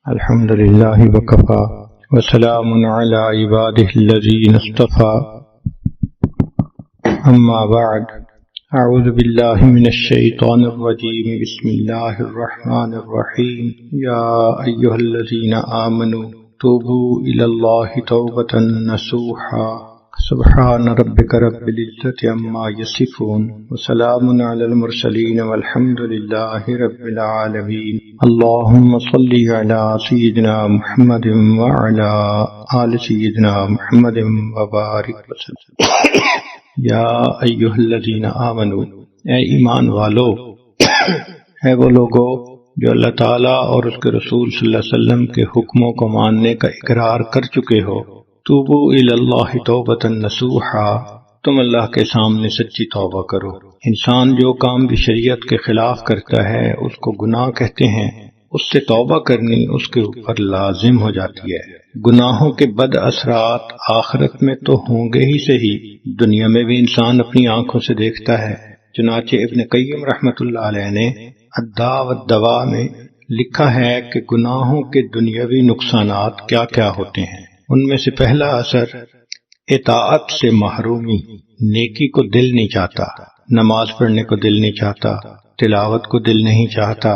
الحمد لله وكفى وسلام على عباده الذين اصطفى أما بعد أعوذ بالله من الشيطان الرجيم بسم الله الرحمن الرحيم يا أيها الذين آمنوا توبوا إلى الله توبة نصوحا سبحان ربك رب العزة عما يصفون وسلام على المرسلين والحمد لله رب العالمين اللهم صل على سيدنا محمد وعلى آل سيدنا محمد وبارك وسلم یا ایھا الذین آمنوا، اے ایمان والو، ہے وہ لوگو جو اللہ تعالیٰ اور اس کے رسول صلی اللہ علیہ وسلم کے حکموں کو ماننے کا اقرار کر چکے ہو، توبوا الی اللہ توبۃ نصوحا، تم اللہ کے سامنے سچی توبہ کرو۔ انسان جو کام بھی شریعت کے خلاف کرتا ہے اس کو گناہ کہتے ہیں، اس سے توبہ کرنی اس کے اوپر لازم ہو جاتی ہے۔ گناہوں کے بد اثرات آخرت میں تو ہوں گے ہی صحیح، دنیا میں بھی انسان اپنی آنکھوں سے دیکھتا ہے۔ چنانچہ ابن قیم رحمۃ اللہ علیہ نے الداء والدواء میں لکھا ہے کہ گناہوں کے دنیاوی نقصانات کیا کیا ہوتے ہیں۔ ان میں سے پہلا اثر اطاعت سے محرومی، نیکی کو دل نہیں چاہتا، نماز پڑھنے کو دل نہیں چاہتا، تلاوت کو دل نہیں چاہتا،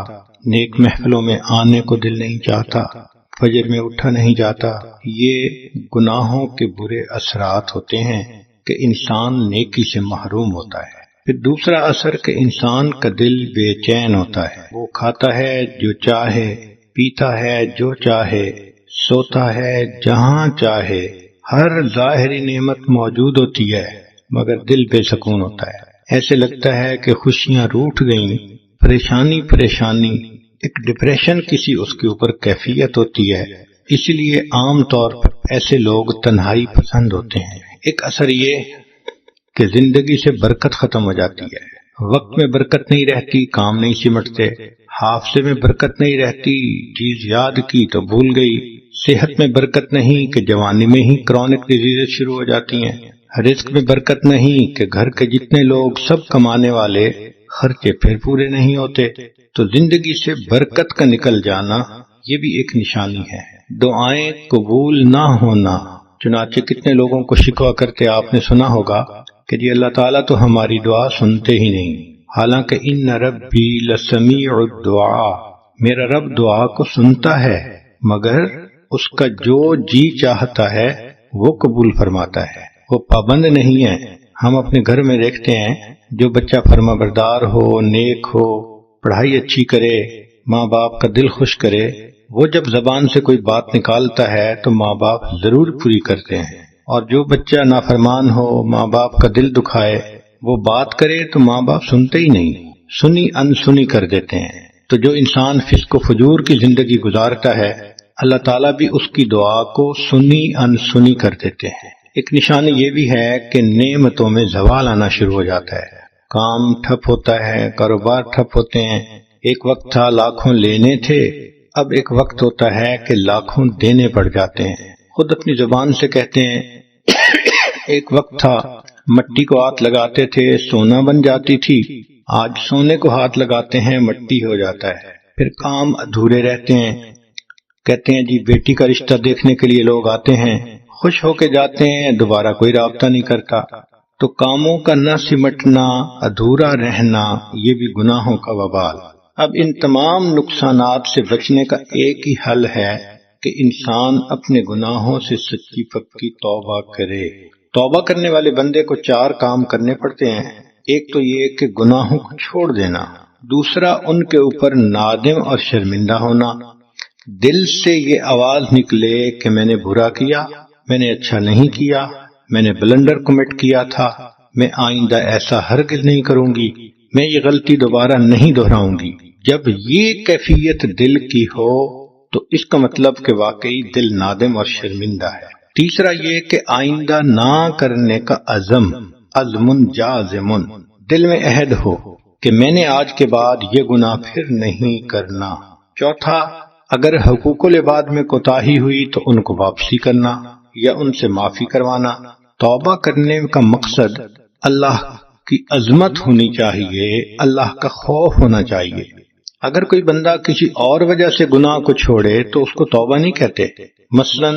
نیک محفلوں میں آنے کو دل نہیں چاہتا، فجر میں اٹھا نہیں جاتا۔ یہ گناہوں کے برے اثرات ہوتے ہیں کہ انسان نیکی سے محروم ہوتا ہے۔ پھر دوسرا اثر کہ انسان کا دل بے چین ہوتا ہے، وہ کھاتا ہے جو چاہے، پیتا ہے جو چاہے، سوتا ہے جہاں چاہے، ہر ظاہری نعمت موجود ہوتی ہے مگر دل بے سکون ہوتا ہے۔ ایسے لگتا ہے کہ خوشیاں روٹھ گئیں، پریشانی ایک ڈپریشن کسی اس کے اوپر کیفیت ہوتی ہے۔ اس لیے عام طور پر ایسے لوگ تنہائی پسند ہوتے ہیں۔ ایک اثر یہ کہ زندگی سے برکت ختم ہو جاتی ہے، وقت میں برکت نہیں رہتی، کام نہیں سمٹتے، حافظے میں برکت نہیں رہتی، چیز یاد کی تو بھول گئی، صحت میں برکت نہیں کہ جوانی میں ہی کرونک ڈیزیز شروع ہو جاتی ہیں، رزق میں برکت نہیں کہ گھر کے جتنے لوگ سب کمانے والے خرچے پھر پورے نہیں ہوتے۔ تو زندگی سے برکت کا نکل جانا یہ بھی ایک نشانی ہے۔ دعائیں قبول نہ ہونا، چنانچہ کتنے لوگوں کو شکوہ کرتے آپ نے سنا ہوگا کہ جی اللہ تعالیٰ تو ہماری دعا سنتے ہی نہیں، حالانکہ ان ربی لسمیع الدعاء، میرا رب دعا کو سنتا ہے مگر اس کا جو جی چاہتا ہے وہ قبول فرماتا ہے، وہ پابند نہیں ہے۔ ہم اپنے گھر میں دیکھتے ہیں جو بچہ فرما بردار ہو، نیک ہو، پڑھائی اچھی کرے، ماں باپ کا دل خوش کرے، وہ جب زبان سے کوئی بات نکالتا ہے تو ماں باپ ضرور پوری کرتے ہیں، اور جو بچہ نافرمان ہو، ماں باپ کا دل دکھائے، وہ بات کرے تو ماں باپ سنتے ہی نہیں، سنی انسنی کر دیتے ہیں۔ تو جو انسان فسق و فجور کی زندگی گزارتا ہے اللہ تعالیٰ بھی اس کی دعا کو سنی انسنی کر دیتے ہیں۔ ایک نشانی یہ بھی ہے کہ نعمتوں میں زوال آنا شروع ہو جاتا ہے، کام ٹھپ ہوتا ہے، کاروبار ٹھپ ہوتے ہیں۔ ایک وقت تھا لاکھوں لینے تھے، اب ایک وقت ہوتا ہے کہ لاکھوں دینے پڑ جاتے ہیں۔ خود اپنی زبان سے کہتے ہیں ایک وقت تھا مٹی کو ہاتھ لگاتے تھے سونا بن جاتی تھی، آج سونے کو ہاتھ لگاتے ہیں مٹی ہو جاتا ہے۔ پھر کام ادھورے رہتے ہیں، کہتے ہیں جی بیٹی کا رشتہ دیکھنے کے لیے لوگ آتے ہیں، خوش ہو کے جاتے ہیں، دوبارہ کوئی رابطہ نہیں کرتا۔ تو کاموں کا نہ سمٹنا، ادھورا رہنا، یہ بھی گناہوں کا وبال۔ اب ان تمام نقصانات سے بچنے کا ایک ہی حل ہے کہ انسان اپنے گناہوں سے سچی پکی توبہ کرے۔ توبہ کرنے والے بندے کو 4 کام کرنے پڑتے ہیں۔ ایک تو یہ کہ گناہوں کو چھوڑ دینا، دوسرا ان کے اوپر نادم اور شرمندہ ہونا، دل سے یہ آواز نکلے کہ میں نے برا کیا، میں نے اچھا نہیں کیا، میں نے بلنڈر کمٹ کیا تھا، میں آئندہ ایسا ہرگز نہیں کروں گی، میں یہ غلطی دوبارہ نہیں دہراؤں گی۔ جب یہ کیفیت دل کی ہو تو اس کا مطلب کہ واقعی دل نادم اور شرمندہ ہے۔ تیسرا یہ کہ آئندہ نہ کرنے کا عزم جازم، دل میں عہد ہو کہ میں نے آج کے بعد یہ گناہ پھر نہیں کرنا۔ چوتھا، اگر حقوق العباد میں کوتاہی ہوئی تو ان کو واپسی کرنا یا ان سے معافی کروانا۔ توبہ کرنے کا مقصد اللہ کی عظمت ہونی چاہیے، اللہ کا خوف ہونا چاہیے۔ اگر کوئی بندہ کسی اور وجہ سے گناہ کو چھوڑے تو اس کو توبہ نہیں کہتے۔ مثلا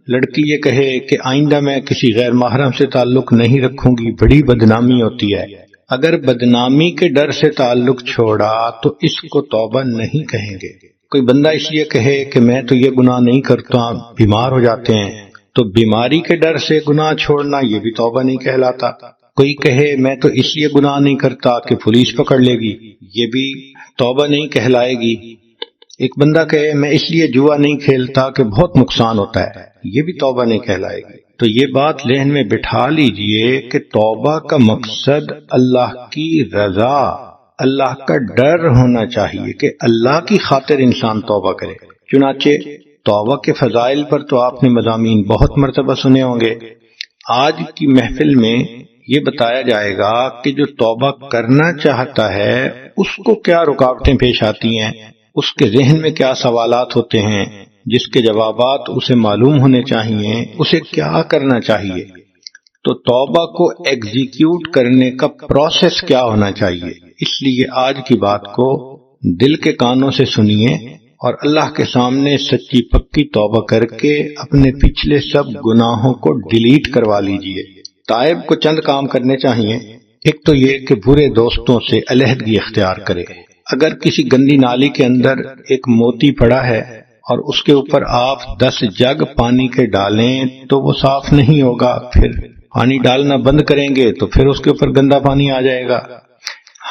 لڑکی یہ کہے کہ آئندہ میں کسی غیر محرم سے تعلق نہیں رکھوں گی، بڑی بدنامی ہوتی ہے۔ اگر بدنامی کے ڈر سے تعلق چھوڑا تو اس کو توبہ نہیں کہیں گے۔ کوئی بندہ اس لیے کہے کہ میں تو یہ گناہ نہیں کرتا، بیمار ہو جاتے ہیں، تو بیماری کے ڈر سے گناہ چھوڑنا یہ بھی توبہ نہیں کہلاتا۔ کوئی کہے میں تو اس لیے گناہ نہیں کرتا کہ پولیس پکڑ لے گی، یہ بھی توبہ نہیں کہلائے گی۔ ایک بندہ کہے میں اس لیے جوا نہیں کھیلتا کہ بہت نقصان ہوتا ہے، یہ بھی توبہ نہیں کہلائے گی۔ تو یہ بات ذہن میں بٹھا لیجئے کہ توبہ کا مقصد اللہ کی رضا، اللہ کا ڈر ہونا چاہیے کہ اللہ کی خاطر انسان توبہ کرے۔ چنانچہ توبہ کے فضائل پر تو آپ نے مضامین بہت مرتبہ سنے ہوں گے۔ آج کی محفل میں یہ بتایا جائے گا کہ جو توبہ کرنا چاہتا ہے اس کو کیا رکاوٹیں پیش آتی ہیں، اس کے ذہن میں کیا سوالات ہوتے ہیں جس کے جوابات اسے معلوم ہونے چاہیے، اسے کیا کرنا چاہیے۔ تو توبہ کو ایگزیکیوٹ کرنے کا پروسیس کیا ہونا چاہیے۔ اس لیے آج کی بات کو دل کے کانوں سے سنیے اور اللہ کے سامنے سچی پکی توبہ کر کے اپنے پچھلے سب گناہوں کو ڈیلیٹ کروا لیجئے۔ تائب کو چند کام کرنے چاہیے۔ ایک تو یہ کہ برے دوستوں سے علیحدگی اختیار کرے۔ اگر کسی گندی نالی کے اندر ایک موتی پڑا ہے اور اس کے اوپر آپ 10 جگ پانی کے ڈالیں تو وہ صاف نہیں ہوگا، پھر پانی ڈالنا بند کریں گے تو پھر اس کے اوپر گندا پانی آ جائے گا۔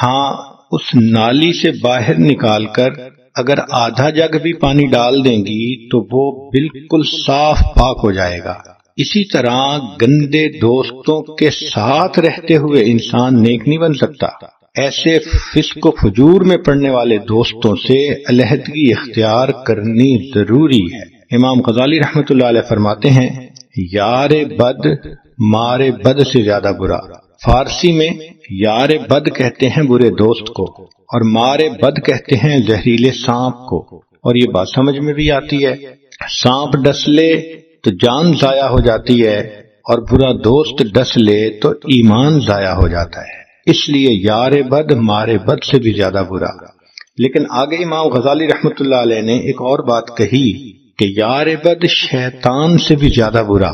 ہاں، اس نالی سے باہر نکال کر اگر آدھا جگ بھی پانی ڈال دیں گی تو وہ بالکل صاف پاک ہو جائے گا۔ اسی طرح گندے دوستوں کے ساتھ رہتے ہوئے انسان نیک نہیں بن سکتا۔ ایسے فسق و فجور میں پڑنے والے دوستوں سے علیحدگی اختیار کرنی ضروری ہے۔ امام غزالی رحمۃ اللہ علیہ فرماتے ہیں، یار بد مارے بد سے زیادہ برا۔ فارسی میں یار بد کہتے ہیں برے دوست کو، اور مارے بد کہتے ہیں زہریلے سانپ کو۔ اور یہ بات سمجھ میں بھی آتی ہے، سانپ ڈس لے تو جان ضائع ہو جاتی ہے اور برا دوست ڈس لے تو ایمان ضائع ہو جاتا ہے۔ اس لیے یار بد مارے بد سے بھی زیادہ برا۔ لیکن آگے امام غزالی رحمۃ اللہ علیہ نے ایک اور بات کہی کہ یار بد شیطان سے بھی زیادہ برا۔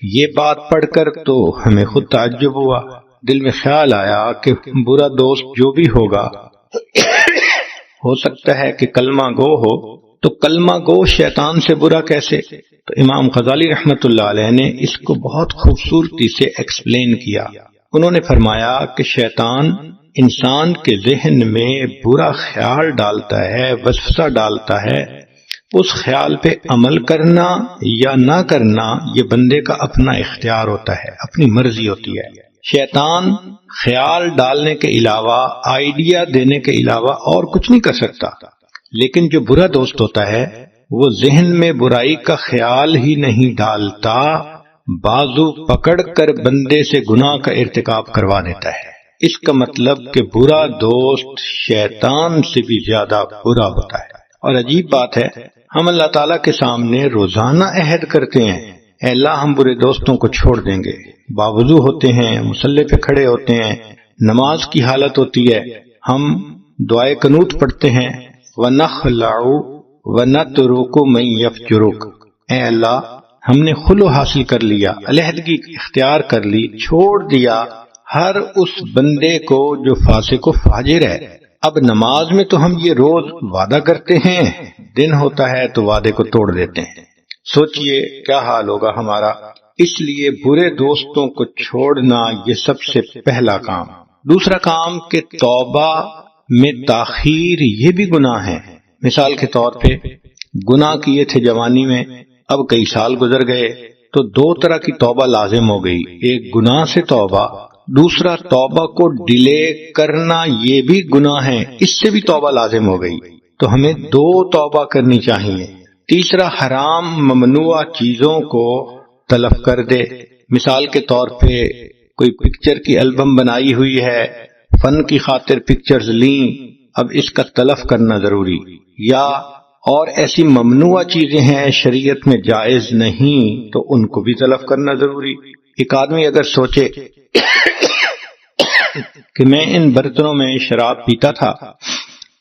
یہ بات پڑھ کر تو ہمیں خود تعجب ہوا، دل میں خیال آیا کہ برا دوست جو بھی ہوگا ہو سکتا ہے کہ کلمہ گو ہو، تو کلمہ گو شیطان سے برا کیسے؟ تو امام غزالی رحمۃ اللہ علیہ نے اس کو بہت خوبصورتی سے ایکسپلین کیا۔ انہوں نے فرمایا کہ شیطان انسان کے ذہن میں برا خیال ڈالتا ہے، وسوسہ ڈالتا ہے۔ اس خیال پہ عمل کرنا یا نہ کرنا یہ بندے کا اپنا اختیار ہوتا ہے، اپنی مرضی ہوتی ہے۔ شیطان خیال ڈالنے کے علاوہ، آئیڈیا دینے کے علاوہ اور کچھ نہیں کر سکتا۔ لیکن جو برا دوست ہوتا ہے وہ ذہن میں برائی کا خیال ہی نہیں ڈالتا، بازو پکڑ کر بندے سے گناہ کا ارتکاب کروا دیتا ہے۔ اس کا مطلب کہ برا دوست شیطان سے بھی زیادہ برا ہوتا ہے۔ اور عجیب بات ہے، ہم اللہ تعالیٰ کے سامنے روزانہ عہد کرتے ہیں، اے اللہ ہم برے دوستوں کو چھوڑ دیں گے، باوضو ہوتے ہیں، مصلی پہ کھڑے ہوتے ہیں، نماز کی حالت ہوتی ہے، ہم دعائے قنوت پڑھتے ہیں، وَنَخْلَعُ وَنَتْرُكُ مَن يَفْجُرُكَ، اے اللہ ہم نے خلو حاصل کر لیا، علیحدگی اختیار کر لی، چھوڑ دیا ہر اس بندے کو جو فاسق و فاجر ہے۔ اب نماز میں تو ہم یہ روز وعدہ کرتے ہیں، دن ہوتا ہے تو وعدے کو توڑ دیتے ہیں۔ سوچئے کیا حال ہوگا ہمارا۔ اس لیے برے دوستوں کو چھوڑنا یہ سب سے پہلا کام۔ دوسرا کام کہ توبہ میں تاخیر یہ بھی گناہ ہے۔ مثال کے طور پہ گناہ کیے تھے جوانی میں، اب کئی سال گزر گئے تو دو طرح کی توبہ لازم ہو گئی، ایک گناہ سے توبہ، دوسرا توبہ کو ڈیلے کرنا یہ بھی گناہ ہے، اس سے بھی توبہ لازم ہو گئی۔ تو ہمیں دو توبہ کرنی چاہیے۔ تیسرا حرام ممنوع چیزوں کو تلف کر دے۔ مثال کے طور پہ کوئی پکچر کی البم بنائی ہوئی ہے، فن کی خاطر پکچرز لیں، اب اس کا تلف کرنا ضروری، یا اور ایسی ممنوع چیزیں ہیں شریعت میں جائز نہیں تو ان کو بھی تلف کرنا ضروری۔ ایک آدمی اگر سوچے کہ میں ان برتنوں میں شراب پیتا تھا،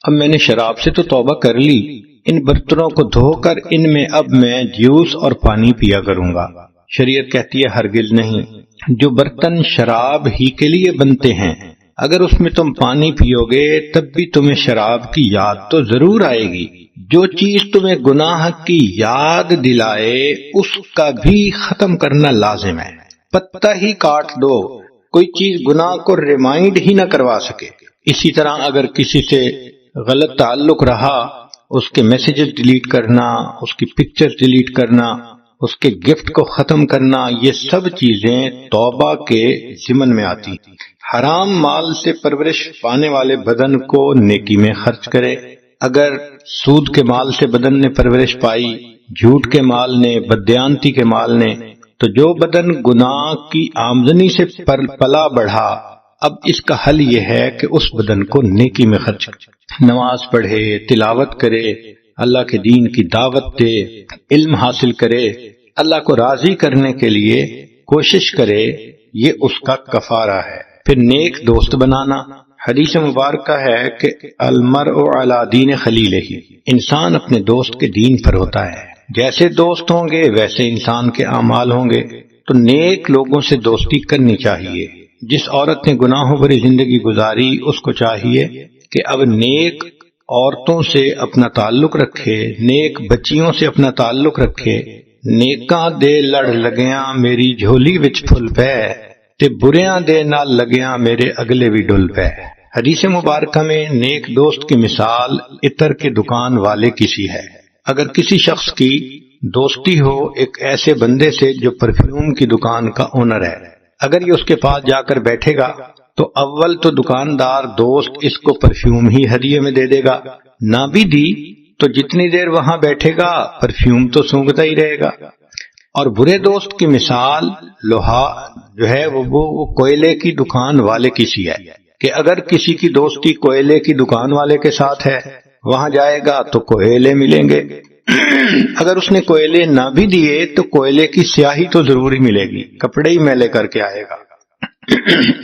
اب میں نے شراب سے تو توبہ کر لی، ان برتنوں کو دھو کر ان میں اب میں جوس اور پانی پیا کروں گا۔ شریعت کہتی ہے ہرگز نہیں، جو برتن شراب ہی کے لیے بنتے ہیں اگر اس میں تم پانی پیو گے تب بھی تمہیں شراب کی یاد تو ضرور آئے گی۔ جو چیز تمہیں گناہ کی یاد دلائے اس کا بھی ختم کرنا لازم ہے۔ پتہ ہی کاٹ دو، کوئی چیز گناہ کو ریمائنڈ ہی نہ کروا سکے۔ اسی طرح اگر کسی سے غلط تعلق رہا، اس کے میسیجز ڈیلیٹ کرنا، اس کی پکچر ڈیلیٹ کرنا، اس کے گفٹ کو ختم کرنا، یہ سب چیزیں توبہ کے ضمن میں آتی۔ حرام مال سے پرورش پانے والے بدن کو نیکی میں خرچ کرے۔ اگر سود کے مال سے بدن نے پرورش پائی، جھوٹ کے مال نے، بددیانتی کے مال نے، تو جو بدن گناہ کی آمدنی سے پلا بڑھا، اب اس کا حل یہ ہے کہ اس بدن کو نیکی میں خرچ کرے، نماز پڑھے، تلاوت کرے، اللہ کے دین کی دعوت دے، علم حاصل کرے، اللہ کو راضی کرنے کے لیے کوشش کرے، یہ اس کا کفارہ ہے۔ پھر نیک دوست بنانا، حدیث مبارکہ ہے کہ المرء علی دین خلیلہ، انسان اپنے دوست کے دین پر ہوتا ہے، جیسے دوست ہوں گے ویسے انسان کے اعمال ہوں گے۔ تو نیک لوگوں سے دوستی کرنی چاہیے۔ جس عورت نے گناہوں بھری زندگی گزاری اس کو چاہیے کہ اب نیک عورتوں سے اپنا تعلق رکھے، نیک بچیوں سے اپنا تعلق رکھے۔ نیکاں دے لڑ لگیاں میری جھولی وچ پھل پے، تے بریاں دے نال لگیاں میرے اگلے بھی ڈل پے۔ حدیث مبارکہ میں نیک دوست کی مثال عطر کے دکان والے کی سی ہے۔ اگر کسی شخص کی دوستی ہو ایک ایسے بندے سے جو پرفیوم کی دکان کا اونر ہے، اگر یہ اس کے پاس جا کر بیٹھے گا تو اول تو دکاندار دوست اس کو پرفیوم ہی ہدیے میں دے دے گا، نہ بھی دی تو جتنی دیر وہاں بیٹھے گا پرفیوم تو سونگتا ہی رہے گا۔ اور برے دوست کی مثال لوہا جو ہے وہ کوئلے کی دکان والے کی سی ہے کہ اگر کسی کی دوستی کوئلے کی دکان والے کے ساتھ ہے، وہاں جائے گا تو کوئلے ملیں گے، اگر اس نے کوئلے نہ بھی دیے تو کوئلے کی سیاہی تو ضروری ملے گی، کپڑے ہی میلے کر کے آئے گا۔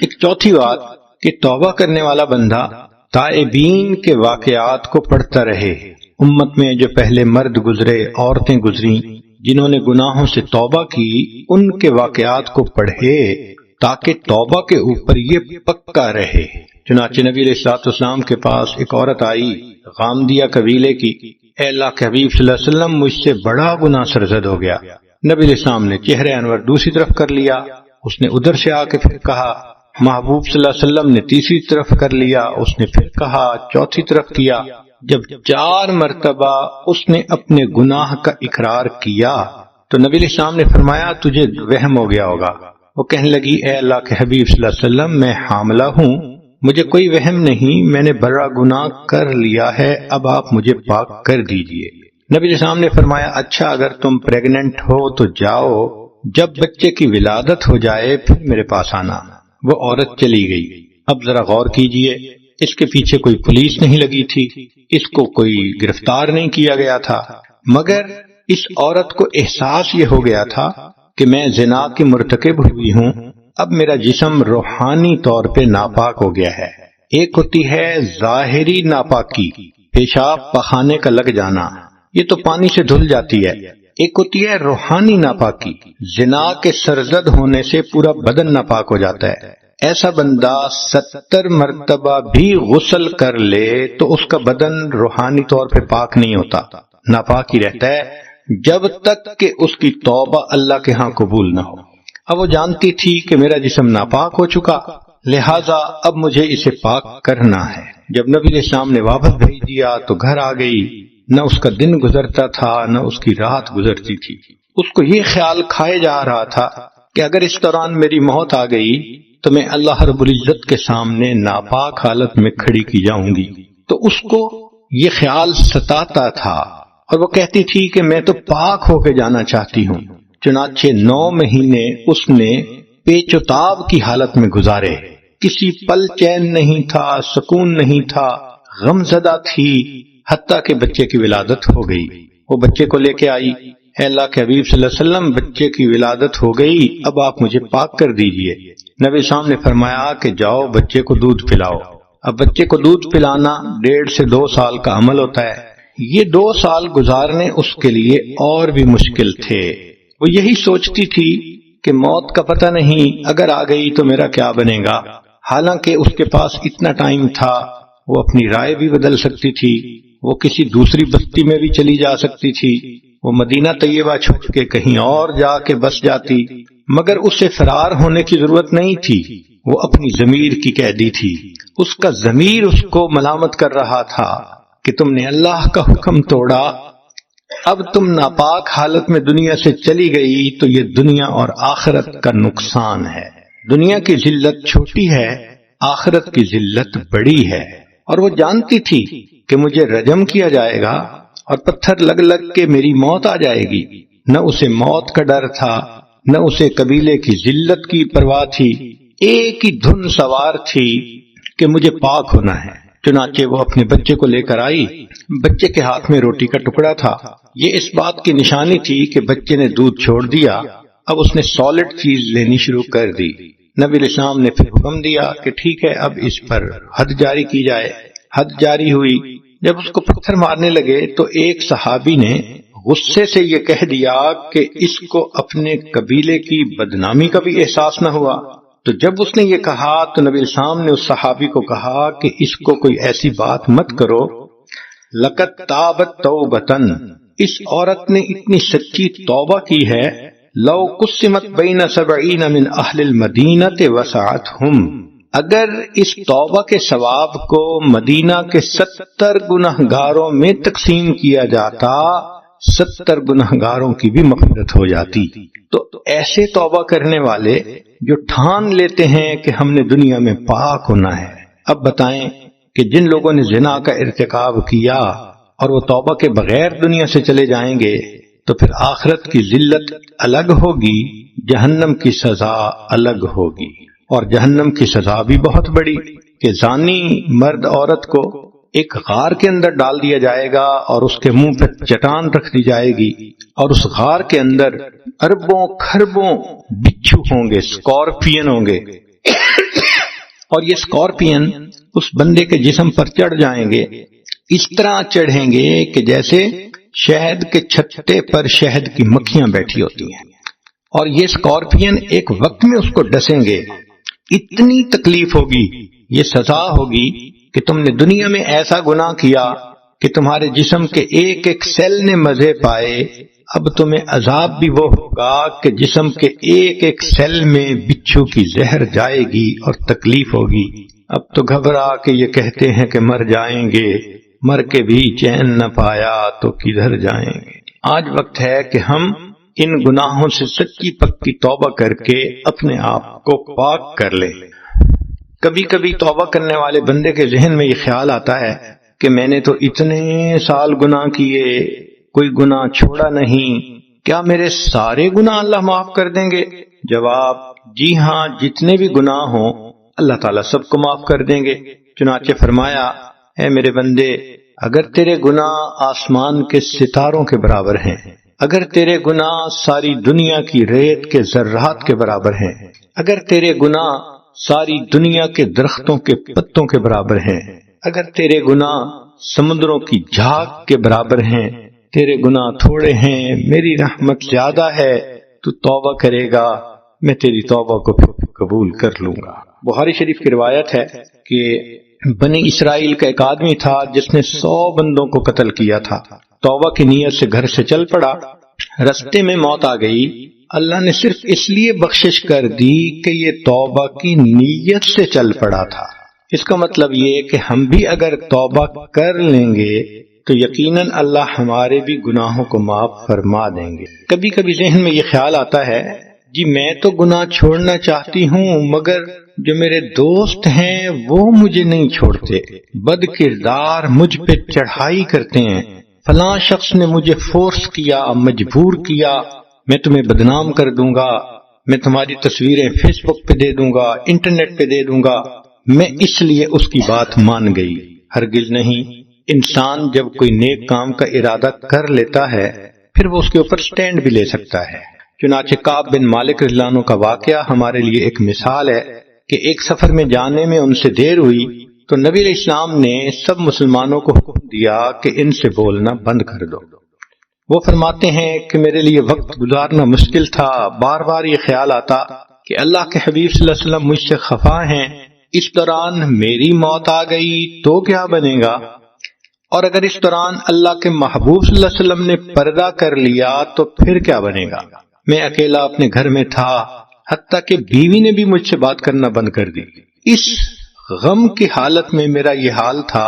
ایک چوتھی بات کہ توبہ کرنے والا بندہ تائبین کے واقعات کو پڑھتا رہے۔ امت میں جو پہلے مرد گزرے، عورتیں گزری جنہوں نے گناہوں سے توبہ کی، ان کے واقعات کو پڑھے تاکہ توبہ کے اوپر یہ پکا رہے۔ چنانچہ نبی علیہ الصلوۃ والسلام کے پاس ایک عورت آئی غامدیہ قبیلے کی، اے اللہ کے حبیب صلی اللہ علیہ وسلم مجھ سے بڑا گناہ سرزد ہو گیا۔ نبی علیہ السلام نے چہرے انور دوسری طرف کر لیا، اس نے ادھر سے آ کے پھر کہا، محبوب صلی اللہ علیہ وسلم نے تیسری طرف کر لیا، اس نے پھر کہا، چوتھی طرف کیا۔ جب 4 مرتبہ اس نے اپنے گناہ کا اقرار کیا تو نبی علیہ السلام نے فرمایا تجھے وہم ہو گیا ہوگا۔ وہ کہنے لگی، اے اللہ کے حبیب صلی اللہ علیہ وسلم میں حاملہ ہوں، مجھے کوئی وہم نہیں، میں نے بڑا گناہ کر لیا ہے، اب آپ مجھے پاک کر دیجئے۔ نبی علیہ السلام نے فرمایا، اچھا اگر تم پریگننٹ ہو تو جاؤ، جب بچے کی ولادت ہو جائے پھر میرے پاس آنا۔ وہ عورت چلی گئی۔ اب ذرا غور کیجئے، اس کے پیچھے کوئی پولیس نہیں لگی تھی، اس کو کوئی گرفتار نہیں کیا گیا تھا، مگر اس عورت کو احساس یہ ہو گیا تھا کہ میں زنا کی مرتکب ہوئی ہوں، اب میرا جسم روحانی طور پہ ناپاک ہو گیا ہے۔ ایک ہوتی ہے ظاہری ناپاکی، پیشاب پخانے کا لگ جانا، یہ تو پانی سے دھل جاتی ہے۔ ایک ہوتی ہے روحانی ناپاکی، زنا کے سرزد ہونے سے پورا بدن ناپاک ہو جاتا ہے۔ ایسا بندہ 70 مرتبہ بھی غسل کر لے تو اس کا بدن روحانی طور پہ پاک نہیں ہوتا، ناپاک ہی رہتا ہے جب تک کہ اس کی توبہ اللہ کے ہاں قبول نہ ہو۔ اب وہ جانتی تھی کہ میرا جسم ناپاک ہو چکا، لہذا اب مجھے اسے پاک کرنا ہے۔ جب نبی علیہ السلام نے واپس بھیج دیا تو گھر آ گئی، نہ اس کا دن گزرتا تھا نہ اس کی رات گزرتی تھی۔ اس کو یہ خیال کھائے جا رہا تھا کہ اگر اس دوران میری موت آ گئی تو میں اللہ رب العزت کے سامنے ناپاک حالت میں کھڑی کی جاؤں گی۔ تو اس کو یہ خیال ستاتا تھا اور وہ کہتی تھی کہ میں تو پاک ہو کے جانا چاہتی ہوں۔ چنانچہ 9 مہینے اس نے پیچ و تاب کی حالت میں گزارے، کسی پل چین نہیں تھا، سکون نہیں تھا، غم زدہ تھی، حتیٰ کہ بچے کی ولادت ہو گئی۔ وہ بچے کو لے کے آئی، اے اللہ کے حبیب صلی اللہ علیہ وسلم بچے کی ولادت ہو گئی، اب آپ مجھے پاک کر دیجئے۔ نبی صاحب نے فرمایا کہ جاؤ بچے کو دودھ پلاؤ۔ اب بچے کو دودھ پلانا 1.5 سے 2 سال کا عمل ہوتا ہے، یہ 2 سال گزارنے اس کے لیے اور بھی مشکل تھے۔ وہ یہی سوچتی تھی کہ موت کا پتہ نہیں، اگر آ گئی تو میرا کیا بنے گا۔ حالانکہ اس کے پاس اتنا ٹائم تھا، وہ اپنی رائے بھی بدل سکتی تھی، وہ کسی دوسری بستی میں بھی چلی جا سکتی تھی، وہ مدینہ طیبہ چھوڑ کے کہیں اور جا کے بس جاتی، مگر اسے فرار ہونے کی ضرورت نہیں تھی۔ وہ اپنی ضمیر کی قیدی تھی، اس کا ضمیر اس کو ملامت کر رہا تھا کہ تم نے اللہ کا حکم توڑا، اب تم ناپاک حالت میں دنیا سے چلی گئی تو یہ دنیا اور آخرت کا نقصان ہے۔ دنیا کی ذلت چھوٹی ہے، آخرت کی ذلت بڑی ہے۔ اور وہ جانتی تھی کہ مجھے رجم کیا جائے گا اور پتھر لگ لگ کے میری موت آ جائے گی۔ نہ اسے موت کا ڈر تھا، نہ اسے قبیلے کی ذلت کی پرواہ تھی، ایک ہی دھن سوار تھی کہ مجھے پاک ہونا ہے۔ چنانچہ وہ اپنے بچے کو لے کر آئی، بچے کے ہاتھ میں روٹی کا ٹکڑا تھا، یہ اس بات کی نشانی تھی کہ بچے نے دودھ چھوڑ دیا، اب اس نے سالڈ چیز لینی شروع کر دی۔ نبی علیہ السلام نے پھر حکم دیا کہ ٹھیک ہے اب اس پر حد جاری کی جائے۔ حد جاری ہوئی، جب اس کو پتھر مارنے لگے تو ایک صحابی نے غصے سے یہ کہہ دیا کہ اس کو اپنے قبیلے کی بدنامی کا بھی احساس نہ ہوا۔ تو جب اس نے یہ کہا تو نبی علیہ السلام نے اس صحابی کو کہا کہ اس کو کوئی ایسی بات مت کرو، لقد تابت توبتن، اس عورت نے اتنی سچی توبہ کی ہے، لو قسمت بین 70 من اہل المدینہ وسعتہم، اگر اس توبہ کے ثواب کو مدینہ کے 70 گنہگاروں میں تقسیم کیا جاتا، 70 گنہگاروں کی بھی مغفرت ہو جاتی۔ تو ایسے توبہ کرنے والے جو ٹھان لیتے ہیں کہ ہم نے دنیا میں پاک ہونا ہے، اب بتائیں کہ جن لوگوں نے زنا کا ارتکاب کیا اور وہ توبہ کے بغیر دنیا سے چلے جائیں گے تو پھر آخرت کی ذلت الگ ہوگی، جہنم کی سزا الگ ہوگی، اور جہنم کی سزا بھی بہت بڑی کہ زانی مرد عورت کو ایک غار کے اندر ڈال دیا جائے گا اور اس کے منہ پہ چٹان رکھ دی جائے گی، اور اس غار کے اندر اربوں کھربوں بچھو ہوں گے، اسکارپین ہوں گے، اور یہ اسکارپین اس بندے کے جسم پر چڑھ جائیں گے، اس طرح چڑھیں گے کہ جیسے شہد کے چھتے پر شہد کی مکھیاں بیٹھی ہوتی ہیں، اور یہ اسکارپین ایک وقت میں اس کو ڈسیں گے۔ اتنی تکلیف ہوگی، یہ سزا ہوگی کہ تم نے دنیا میں ایسا گناہ کیا کہ تمہارے جسم کے ایک ایک سیل نے مزے پائے، اب تمہیں عذاب بھی وہ ہوگا کہ جسم کے ایک ایک سیل میں بچھو کی زہر جائے گی اور تکلیف ہوگی۔ اب تو گھبرا کے یہ کہتے ہیں کہ مر جائیں گے، مر کے بھی چین نہ پایا تو کدھر جائیں گے۔ آج وقت ہے کہ ہم ان گناہوں سے سچی پکی توبہ کر کے اپنے آپ کو پاک کر لیں۔ کبھی کبھی توبہ کرنے والے بندے کے ذہن میں یہ خیال آتا ہے کہ میں نے تو اتنے سال گناہ کیے، کوئی گناہ چھوڑا نہیں، کیا میرے سارے گناہ اللہ معاف کر دیں گے؟ جواب، جی ہاں، جتنے بھی گناہ ہوں اللہ تعالیٰ سب کو معاف کر دیں گے۔ چنانچہ فرمایا، اے میرے بندے، اگر تیرے گناہ آسمان کے ستاروں کے برابر ہیں، اگر تیرے گناہ ساری دنیا کی ریت کے ذرات کے برابر ہیں، اگر تیرے گناہ ساری دنیا کے درختوں کے پتوں کے برابر ہیں، اگر تیرے گناہ سمندروں کی جھاگ کے برابر ہیں، تیرے گناہ تھوڑے ہیں، میری رحمت زیادہ ہے، تو توبہ کرے گا، میں تیری توبہ کو پھر قبول کر لوں گا۔ بخاری شریف کی روایت ہے کہ بنی اسرائیل کا ایک آدمی تھا جس نے 100 بندوں کو قتل کیا تھا، توبہ کی نیت سے گھر سے چل پڑا، رستے میں موت آ گئی، اللہ نے صرف اس لیے بخشش کر دی کہ یہ توبہ کی نیت سے چل پڑا تھا۔ اس کا مطلب یہ کہ ہم بھی اگر توبہ کر لیں گے تو یقیناً اللہ ہمارے بھی گناہوں کو معاف فرما دیں گے۔ کبھی کبھی ذہن میں یہ خیال آتا ہے، جی میں تو گناہ چھوڑنا چاہتی ہوں مگر جو میرے دوست ہیں وہ مجھے نہیں چھوڑتے، بد کردار مجھ پہ چڑھائی کرتے ہیں، فلاں شخص نے مجھے فورس کیا، مجبور کیا، میں تمہیں بدنام کر دوں گا، میں تمہاری تصویریں فیس بک پہ دے دوں گا، انٹرنیٹ پہ دے دوں گا، میں اس لیے اس کی بات مان گئی۔ ہرگز نہیں، انسان جب کوئی نیک کام کا ارادہ کر لیتا ہے پھر وہ اس کے اوپر سٹینڈ بھی لے سکتا ہے۔ چنانچہ کعب بن مالک رضی اللہ عنہ کا واقعہ ہمارے لیے ایک مثال ہے کہ ایک سفر میں جانے میں ان سے دیر ہوئی، تو نبی علیہ السلام نے سب مسلمانوں کو حکم دیا کہ ان سے بولنا بند کر دو۔ وہ فرماتے ہیں کہ میرے لیے وقت گزارنا مشکل تھا، بار بار یہ خیال آتا کہ اللہ کے حبیب صلی اللہ علیہ وسلم مجھ سے خفا ہیں، اس دوران میری موت آ گئی تو کیا بنے گا، اور اگر اس دوران اللہ کے محبوب صلی اللہ علیہ وسلم نے پردہ کر لیا تو پھر کیا بنے گا۔ میں اکیلا اپنے گھر میں تھا، حتیٰ کہ بیوی نے بھی مجھ سے بات کرنا بند کر دی۔ اس غم کی حالت میں میرا یہ حال تھا،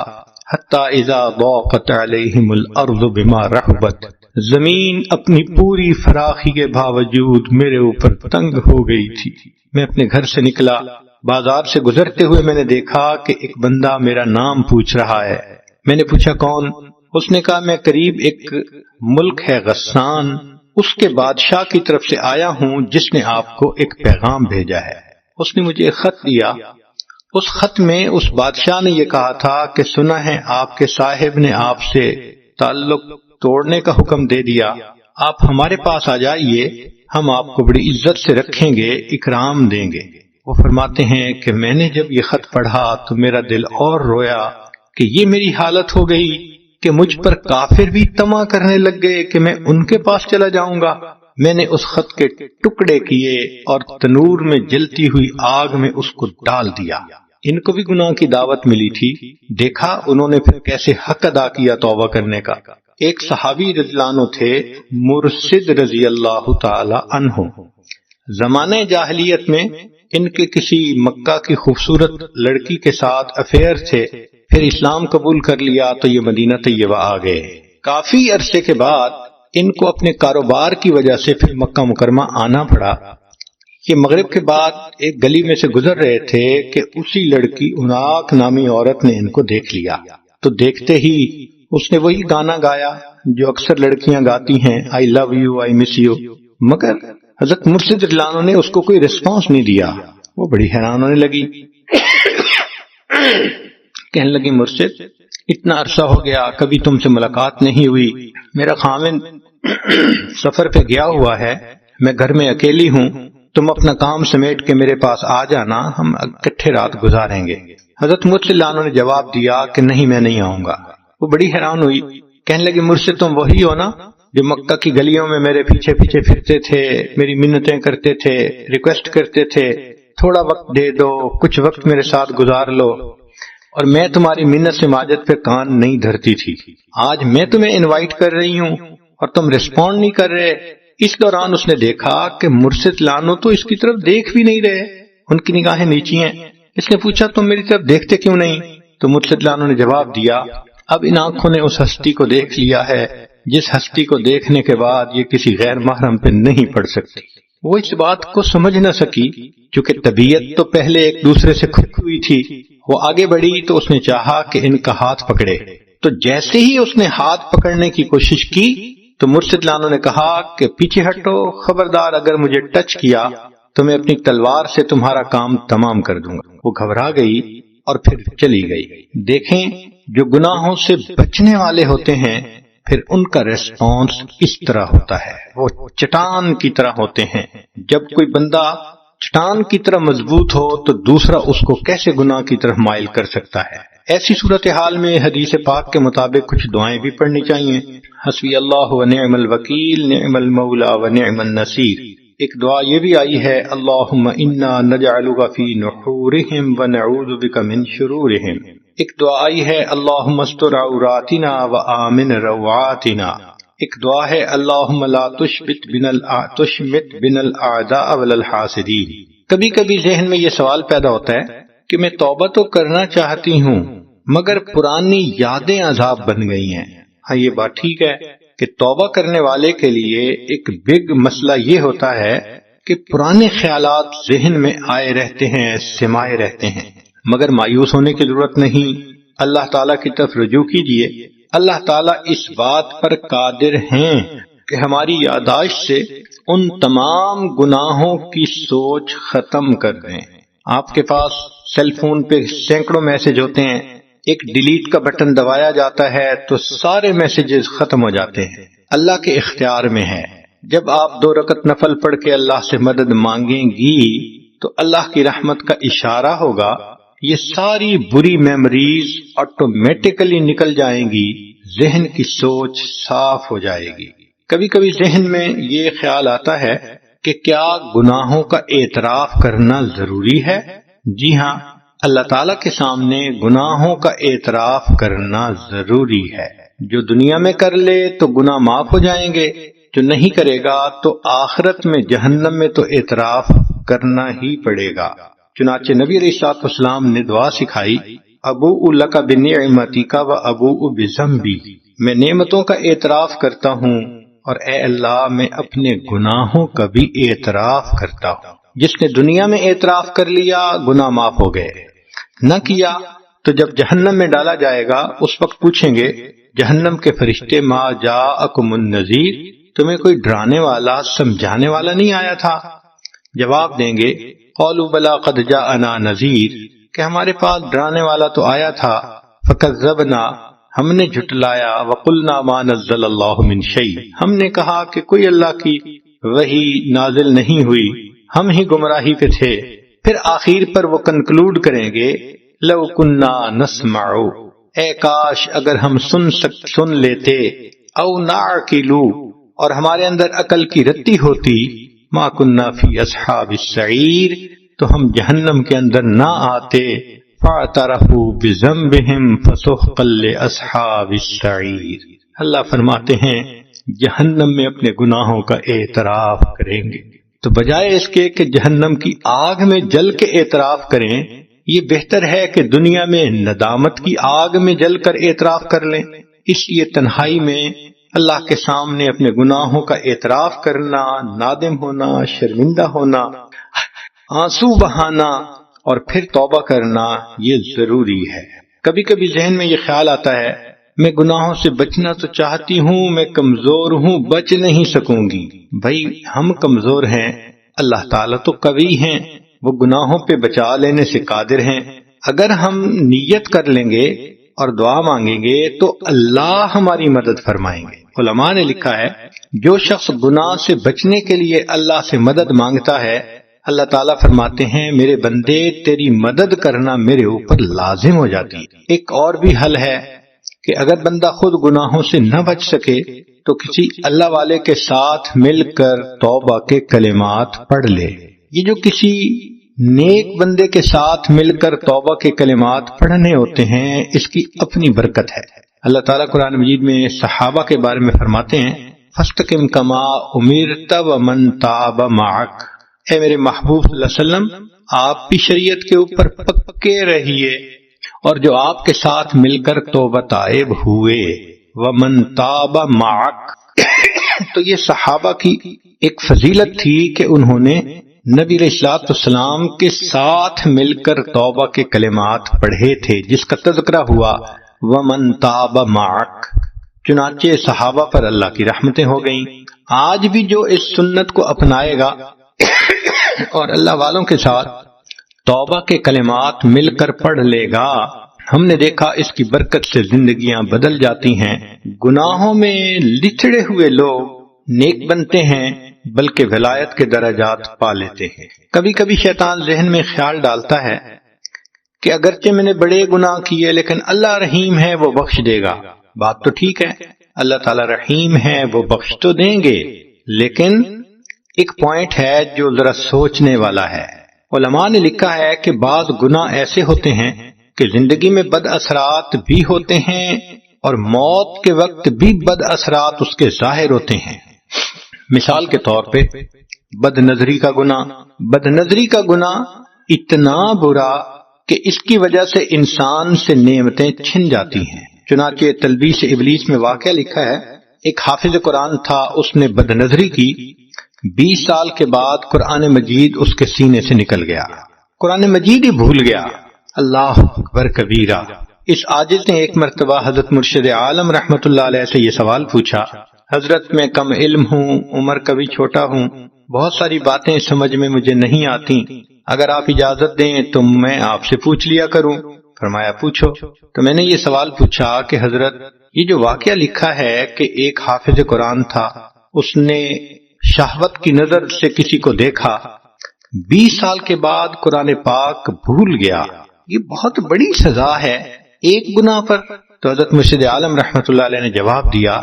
حتیٰ اذا ضاقت علیہم الارض بما رحبت، زمین اپنی پوری فراخی کے باوجود میرے اوپر تنگ ہو گئی تھی۔ میں اپنے گھر سے نکلا، بازار سے گزرتے ہوئے میں نے دیکھا کہ ایک بندہ میرا نام پوچھ رہا ہے۔ میں نے پوچھا کون؟ اس نے کہا میں قریب ایک ملک ہے غسان، اس کے بادشاہ کی طرف سے آیا ہوں جس نے آپ کو ایک پیغام بھیجا ہے۔ اس نے مجھے ایک خط دیا، اس خط میں اس بادشاہ نے یہ کہا تھا کہ سنا ہے آپ کے صاحب نے آپ سے تعلق توڑنے کا حکم دے دیا، آپ ہمارے پاس آ جائیے، ہم آپ کو بڑی عزت سے رکھیں گے، اکرام دیں گے۔ وہ فرماتے ہیں کہ میں نے جب یہ خط پڑھا تو میرا دل اور رویا کہ یہ میری حالت ہو گئی کہ مجھ پر کافر بھی طمع کرنے لگ گئے کہ میں ان کے پاس چلا جاؤں گا۔ میں نے اس خط کے ٹکڑے کیے اور تنور میں جلتی ہوئی آگ میں اس کو ڈال دیا۔ ان کو بھی گناہ کی دعوت ملی تھی، دیکھا انہوں نے پھر کیسے حق ادا کیا توبہ کرنے کا۔ ایک صحابی رضی اللہ عنہ تھے، مرشد رضی اللہ تعالی عنہ۔ زمانے جاہلیت میں ان کے کسی مکہ کی خوبصورت لڑکی کے ساتھ افیئر تھے، پھر اسلام قبول کر لیا تو یہ مدینہ طیبہ آ گئے۔ کافی عرصے کے بعد ان کو اپنے کاروبار کی وجہ سے پھر مکہ مکرمہ آنا پڑا۔ یہ مغرب کے بعد ایک گلی میں سے گزر رہے تھے کہ اسی لڑکی اناک نامی عورت نے ان کو دیکھ لیا، تو دیکھتے ہی اس نے وہی گانا گایا جو اکثر لڑکیاں گاتی ہیں، آئی love you, I miss you, مگر حضرت مرشد رضی اللہ عنہ نے اس کو کوئی رسپانس نہیں دیا۔ وہ بڑی حیران ہونے لگی، کہنے لگی مرشد اتنا عرصہ ہو گیا کبھی تم سے ملاقات نہیں ہوئی، میرا خاوند سفر پہ گیا ہوا ہے، میں گھر میں اکیلی ہوں، تم اپنا کام سمیٹ کے میرے پاس آ جانا، ہم اکٹھے رات گزاریں گے۔ حضرت مرشد اللہ عنہ نے جواب دیا کہ نہیں میں نہیں آؤں گا۔ وہ بڑی حیران ہوئی، کہنے لگی مرشد تم وہی ہو نا جو مکہ کی گلیوں میں میرے پیچھے پیچھے پھرتے تھے، میری منتیں کرتے تھے، ریکویسٹ کرتے تھے تھوڑا وقت دے دو، کچھ وقت میرے ساتھ گزار لو، اور میں تمہاری منت سے ماجت پہ کان نہیں دھرتی تھی۔ آج میں تمہیں انوائٹ کر رہی ہوں اور تم ریسپونڈ نہیں کر رہے۔ اس دوران اس نے دیکھا کہ مرشد لانو تو اس کی طرف دیکھ بھی نہیں رہے، ان کی نگاہیں نیچی ہیں۔ اس نے پوچھا تم میری طرف دیکھتے کیوں نہیں؟ تو مرشد لانو نے جواب دیا اب ان آنکھوں نے اس ہستی کو دیکھ لیا ہے جس ہستی کو دیکھنے کے بعد یہ کسی غیر محرم پہ نہیں پڑ سکتی۔ وہ اس بات کو سمجھ نہ سکی کیونکہ طبیعت تو پہلے ایک دوسرے سے کھلی ہوئی تھی۔ وہ آگے بڑھی تو اس نے چاہا کہ ان کا ہاتھ پکڑے، تو جیسے ہی اس نے ہاتھ پکڑنے کی کوشش کی تو مرشد لانو نے کہا کہ پیچھے ہٹو، خبردار اگر مجھے ٹچ کیا تو میں اپنی تلوار سے تمہارا کام تمام کر دوں گا۔ وہ گھبرا گئی اور پھر چلی گئی۔ دیکھیں جو گناہوں سے بچنے والے ہوتے ہیں پھر ان کا ریسپانس اس طرح ہوتا ہے، وہ چٹان کی طرح ہوتے ہیں۔ جب کوئی بندہ چٹان کی طرح مضبوط ہو تو دوسرا اس کو کیسے گناہ کی طرف مائل کر سکتا ہے۔ ایسی صورتحال میں حدیث پاک کے مطابق کچھ دعائیں بھی پڑھنی چاہیے۔ حسبی اللہ و نعم الوکیل، نعم المولا و نعم النصیر۔ ایک دعا یہ بھی آئی ہے اللہم انا نجعلک فی نحورہم و نعوذ بک من شرورہم۔ ایک دعا آئی ہے اللہم استر عوراتنا و آمن روعاتنا۔ ایک دعا ہے اللہم لا تشمت بنا الاعداء ولا الحاسدین۔ کبھی کبھی ذہن میں یہ سوال پیدا ہوتا ہے کہ میں توبہ تو کرنا چاہتی ہوں مگر پرانی یادیں عذاب بن گئی ہیں۔ ہاں یہ بات ٹھیک ہے کہ توبہ کرنے والے کے لیے ایک بگ مسئلہ یہ ہوتا ہے کہ پرانے خیالات ذہن میں آئے رہتے ہیں، سمائے رہتے ہیں، مگر مایوس ہونے کی ضرورت نہیں۔ اللہ تعالیٰ کی طرف رجوع کیجئے، اللہ تعالیٰ اس بات پر قادر ہیں کہ ہماری یادداشت سے ان تمام گناہوں کی سوچ ختم کر دیں۔ آپ کے پاس سیل فون پہ سینکڑوں میسج ہوتے ہیں، ایک ڈیلیٹ کا بٹن دبایا جاتا ہے تو سارے میسیجز ختم ہو جاتے ہیں۔ اللہ کے اختیار میں ہے، جب آپ 2 رکعت نفل پڑھ کے اللہ سے مدد مانگیں گی تو اللہ کی رحمت کا اشارہ ہوگا یہ ساری بری میموریز آٹومیٹکلی نکل جائیں گی، ذہن کی سوچ صاف ہو جائے گی۔ کبھی کبھی ذہن میں یہ خیال آتا ہے کہ کیا گناہوں کا اعتراف کرنا ضروری ہے؟ جی ہاں، اللہ تعالیٰ کے سامنے گناہوں کا اعتراف کرنا ضروری ہے۔ جو دنیا میں کر لے تو گناہ معاف ہو جائیں گے، جو نہیں کرے گا تو آخرت میں جہنم میں تو اعتراف کرنا ہی پڑے گا۔ چنانچہ نبی علیہ الصلوۃ والسلام نے دعا سکھائی، ابوء لک بنعمتک و ابوء بذنبی، میں نعمتوں کا اعتراف کرتا ہوں اور اے اللہ میں اپنے گناہوں کا بھی اعتراف کرتا ہوں۔ جس نے دنیا میں اعتراف کر لیا گناہ معاف ہو گئے، نہ کیا تو جب جہنم میں ڈالا جائے گا اس وقت پوچھیں گے جہنم کے فرشتے، ما جاءکم النذیر، تمہیں کوئی ڈرانے والا سمجھانے والا نہیں آیا تھا؟ جواب دیں گے قالوا بلا قد جاءنا نذیر، کہ ہمارے پاس ڈرانے والا تو آیا تھا، فکذبنا، ہم نے جھٹلایا، وقلنا ما نزل اللہ من شیء، ہم نے کہا کہ کوئی اللہ کی وحی نازل نہیں ہوئی، ہم ہی گمراہی پہ تھے۔ پھر آخر پر وہ کنکلوڈ کریں گے لو کنا نسمع، اے کاش اگر ہم سن لیتے، او نعقل، اور ہمارے اندر عقل کی رتی ہوتی، ما کنا فی اصحاب السعیر، تو ہم جہنم کے اندر نہ آتے، فاعترفوا بذنبہم فسحقا لاصحاب السعیر۔ اللہ فرماتے ہیں جہنم میں اپنے گناہوں کا اعتراف کریں گے، تو بجائے اس کے کہ جہنم کی آگ میں جل کے اعتراف کریں، یہ بہتر ہے کہ دنیا میں ندامت کی آگ میں جل کر اعتراف کر لیں۔ اس لیے تنہائی میں اللہ کے سامنے اپنے گناہوں کا اعتراف کرنا، نادم ہونا، شرمندہ ہونا، آنسو بہانا اور پھر توبہ کرنا یہ ضروری ہے۔ کبھی کبھی ذہن میں یہ خیال آتا ہے میں گناہوں سے بچنا تو چاہتی ہوں، میں کمزور ہوں، بچ نہیں سکوں گی۔ بھائی ہم کمزور ہیں، اللہ تعالیٰ تو قوی ہیں، وہ گناہوں پہ بچا لینے سے قادر ہیں۔ اگر ہم نیت کر لیں گے اور دعا مانگیں گے تو اللہ ہماری مدد فرمائیں گے۔ علماء نے لکھا ہے جو شخص گناہ سے بچنے کے لیے اللہ سے مدد مانگتا ہے، اللہ تعالیٰ فرماتے ہیں میرے بندے تیری مدد کرنا میرے اوپر لازم ہو جاتی ہے۔ ایک اور بھی حل ہے کہ اگر بندہ خود گناہوں سے نہ بچ سکے تو کسی اللہ والے کے ساتھ مل کر توبہ کے کلمات پڑھ لے۔ یہ جو کسی نیک بندے کے ساتھ مل کر توبہ کے کلمات پڑھنے ہوتے ہیں، اس کی اپنی برکت ہے۔ اللہ تعالیٰ قرآن مجید میں صحابہ کے بارے میں فرماتے ہیں فاستقم کما امرت ومن تاب معک، اے میرے محبوب صلی اللہ علیہ وسلم آپ بھی شریعت کے اوپر پکے رہیے اور جو آپ کے ساتھ مل کر توبہ تائب ہوئے، ومن تاب معک، تو یہ صحابہ کی ایک فضیلت تھی کہ انہوں نے نبی علیہ الصلوۃ والسلام کے ساتھ مل کر توبہ کے کلمات پڑھے تھے، جس کا تذکرہ ہوا ومن تاب معک۔ چنانچہ صحابہ پر اللہ کی رحمتیں ہو گئیں۔ آج بھی جو اس سنت کو اپنائے گا اور اللہ والوں کے ساتھ توبہ کے کلمات مل کر پڑھ لے گا، ہم نے دیکھا اس کی برکت سے زندگیاں بدل جاتی ہیں۔ گناہوں میں لچڑے ہوئے لوگ نیک بنتے ہیں بلکہ ولایت کے درجات پا لیتے ہیں۔ کبھی کبھی شیطان ذہن میں خیال ڈالتا ہے کہ اگرچہ میں نے بڑے گناہ کیے لیکن اللہ رحیم ہے وہ بخش دے گا۔ بات تو ٹھیک ہے، اللہ تعالیٰ رحیم ہے وہ بخش تو دیں گے، لیکن ایک پوائنٹ ہے جو ذرا سوچنے والا ہے۔ علماء نے لکھا ہے کہ بعض گناہ ایسے ہوتے ہیں کہ زندگی میں بد اثرات بھی ہوتے ہیں اور موت کے وقت بھی بد اثرات اس کے ظاہر ہوتے ہیں۔ مثال کے طور پہ بد نظری کا گناہ۔ بد نظری کا گناہ اتنا برا کہ اس کی وجہ سے انسان سے نعمتیں چھن جاتی ہیں۔ چنانچہ تلبیس ابلیس میں واقعہ لکھا ہے ایک حافظ قرآن تھا، اس نے بد نظری کی، 20 سال کے بعد قرآن مجید اس کے سینے سے نکل گیا، قرآن مجید ہی بھول گیا۔ اللہ اکبر کبیرہ۔ اس عاجز نے ایک مرتبہ حضرت مرشد عالم رحمت اللہ علیہ سے یہ سوال پوچھا، حضرت میں کم علم ہوں، عمر کا بھی چھوٹا ہوں، بہت ساری باتیں سمجھ میں مجھے نہیں آتی، اگر آپ اجازت دیں تو میں آپ سے پوچھ لیا کروں۔ فرمایا پوچھو۔ تو میں نے یہ سوال پوچھا کہ حضرت یہ جو واقعہ لکھا ہے کہ ایک حافظ قرآن تھا، اس نے شہوت کی نظر سے کسی کو دیکھا، 20 سال کے بعد قرآن پاک بھول گیا، یہ بہت بڑی سزا ہے ایک گناہ پر۔ تو حضرت مرشد عالم رحمۃ اللہ علیہ نے جواب دیا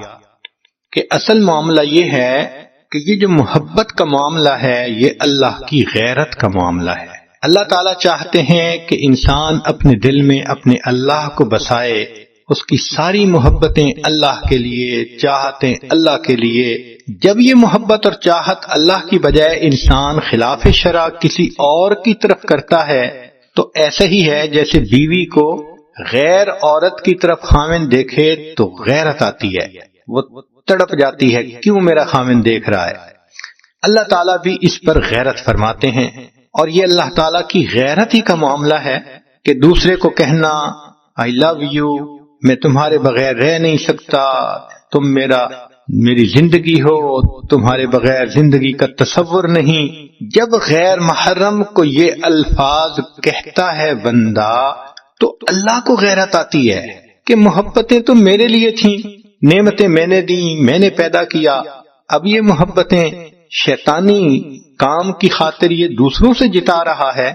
کہ اصل معاملہ یہ ہے کہ یہ جو محبت کا معاملہ ہے یہ اللہ کی غیرت کا معاملہ ہے۔ اللہ تعالیٰ چاہتے ہیں کہ انسان اپنے دل میں اپنے اللہ کو بسائے، اس کی ساری محبتیں اللہ کے لیے، چاہتیں اللہ کے لیے۔ جب یہ محبت اور چاہت اللہ کی بجائے انسان خلاف شرع کسی اور کی طرف کرتا ہے تو ایسا ہی ہے جیسے بیوی کو غیر عورت کی طرف خاوند دیکھے تو غیرت آتی ہے، وہ تڑپ جاتی ہے، کیوں میرا خاوند دیکھ رہا ہے۔ اللہ تعالیٰ بھی اس پر غیرت فرماتے ہیں، اور یہ اللہ تعالیٰ کی غیرت ہی کا معاملہ ہے کہ دوسرے کو کہنا I love you، میں تمہارے بغیر رہ نہیں سکتا، تم میری زندگی ہو، تمہارے بغیر زندگی کا تصور نہیں۔ جب غیر محرم کو یہ الفاظ کہتا ہے بندہ تو اللہ کو غیرت آتی ہے کہ محبتیں تو میرے لیے تھیں، نعمتیں میں نے دی، میں نے پیدا کیا، اب یہ محبتیں شیطانی کام کی خاطر یہ دوسروں سے جتا رہا ہے۔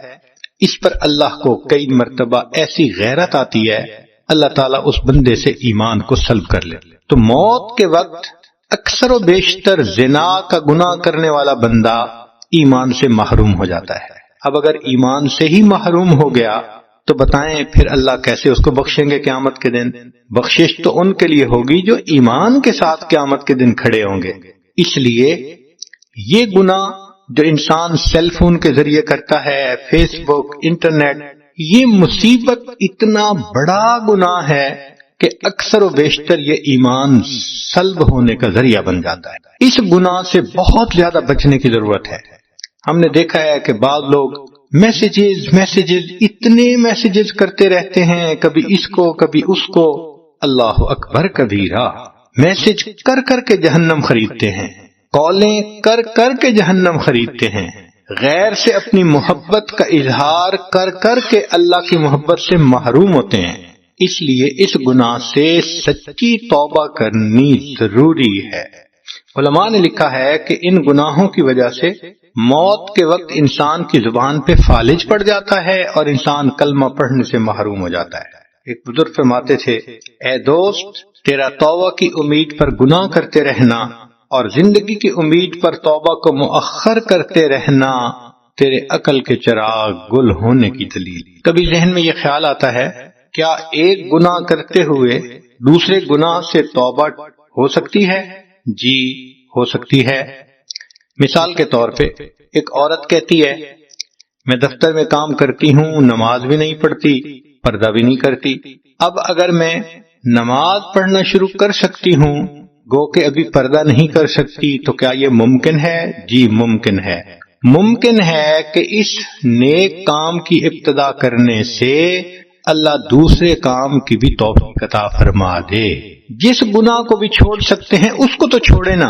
اس پر اللہ کو کئی مرتبہ ایسی غیرت آتی ہے، اللہ تعالیٰ اس بندے سے ایمان کو سلب کر لے۔ تو موت کے وقت اکثر و بیشتر زنا کا گناہ کرنے والا بندہ ایمان سے محروم ہو جاتا ہے۔ اب اگر ایمان سے ہی محروم ہو گیا تو بتائیں پھر اللہ کیسے اس کو بخشیں گے قیامت کے دن؟ بخشش تو ان کے لیے ہوگی جو ایمان کے ساتھ قیامت کے دن کھڑے ہوں گے۔ اس لیے یہ گناہ جو انسان سیل فون کے ذریعے کرتا ہے، فیس بک، انٹرنیٹ، یہ مصیبت اتنا بڑا گناہ ہے کہ اکثر و بیشتر یہ ایمان سلب ہونے کا ذریعہ بن جاتا ہے۔ اس گناہ سے بہت زیادہ بچنے کی ضرورت ہے۔ ہم نے دیکھا ہے کہ بعض لوگ میسیجز اتنے میسیجز کرتے رہتے ہیں، کبھی اس کو کبھی اس کو، اللہ اکبر کبیرہ، میسج کر کر کے جہنم خریدتے ہیں، کالیں کر کر کے جہنم خریدتے ہیں، غیر سے اپنی محبت کا اظہار کر کر کے اللہ کی محبت سے محروم ہوتے ہیں۔ اس لیے اس گناہ سے سچی توبہ کرنی ضروری ہے۔ علماء نے لکھا ہے کہ ان گناہوں کی وجہ سے موت کے وقت انسان کی زبان پہ فالج پڑ جاتا ہے اور انسان کلمہ پڑھنے سے محروم ہو جاتا ہے۔ ایک بزرگ فرماتے تھے، اے دوست، تیرا توبہ کی امید پر گناہ کرتے رہنا اور زندگی کی امید پر توبہ کو مؤخر کرتے رہنا تیرے عقل کے چراغ گل ہونے کی دلیل۔ کبھی ذہن میں یہ خیال آتا ہے، کیا ایک گناہ کرتے ہوئے دوسرے گناہ سے توبہ ہو سکتی ہے؟ جی ہو سکتی ہے۔ مثال کے طور پہ ایک عورت کہتی ہے، میں دفتر میں کام کرتی ہوں، نماز بھی نہیں پڑھتی، پردہ بھی نہیں کرتی۔ اب اگر میں نماز پڑھنا شروع کر سکتی ہوں گو کہ ابھی پردہ نہیں کر سکتی، تو کیا یہ ممکن ہے؟ جی ممکن ہے۔ ممکن ہے کہ اس نیک کام کی ابتدا کرنے سے اللہ دوسرے کام کی بھی توفیق عطا فرما دے۔ جس گناہ کو بھی چھوڑ سکتے ہیں اس کو تو چھوڑے نا،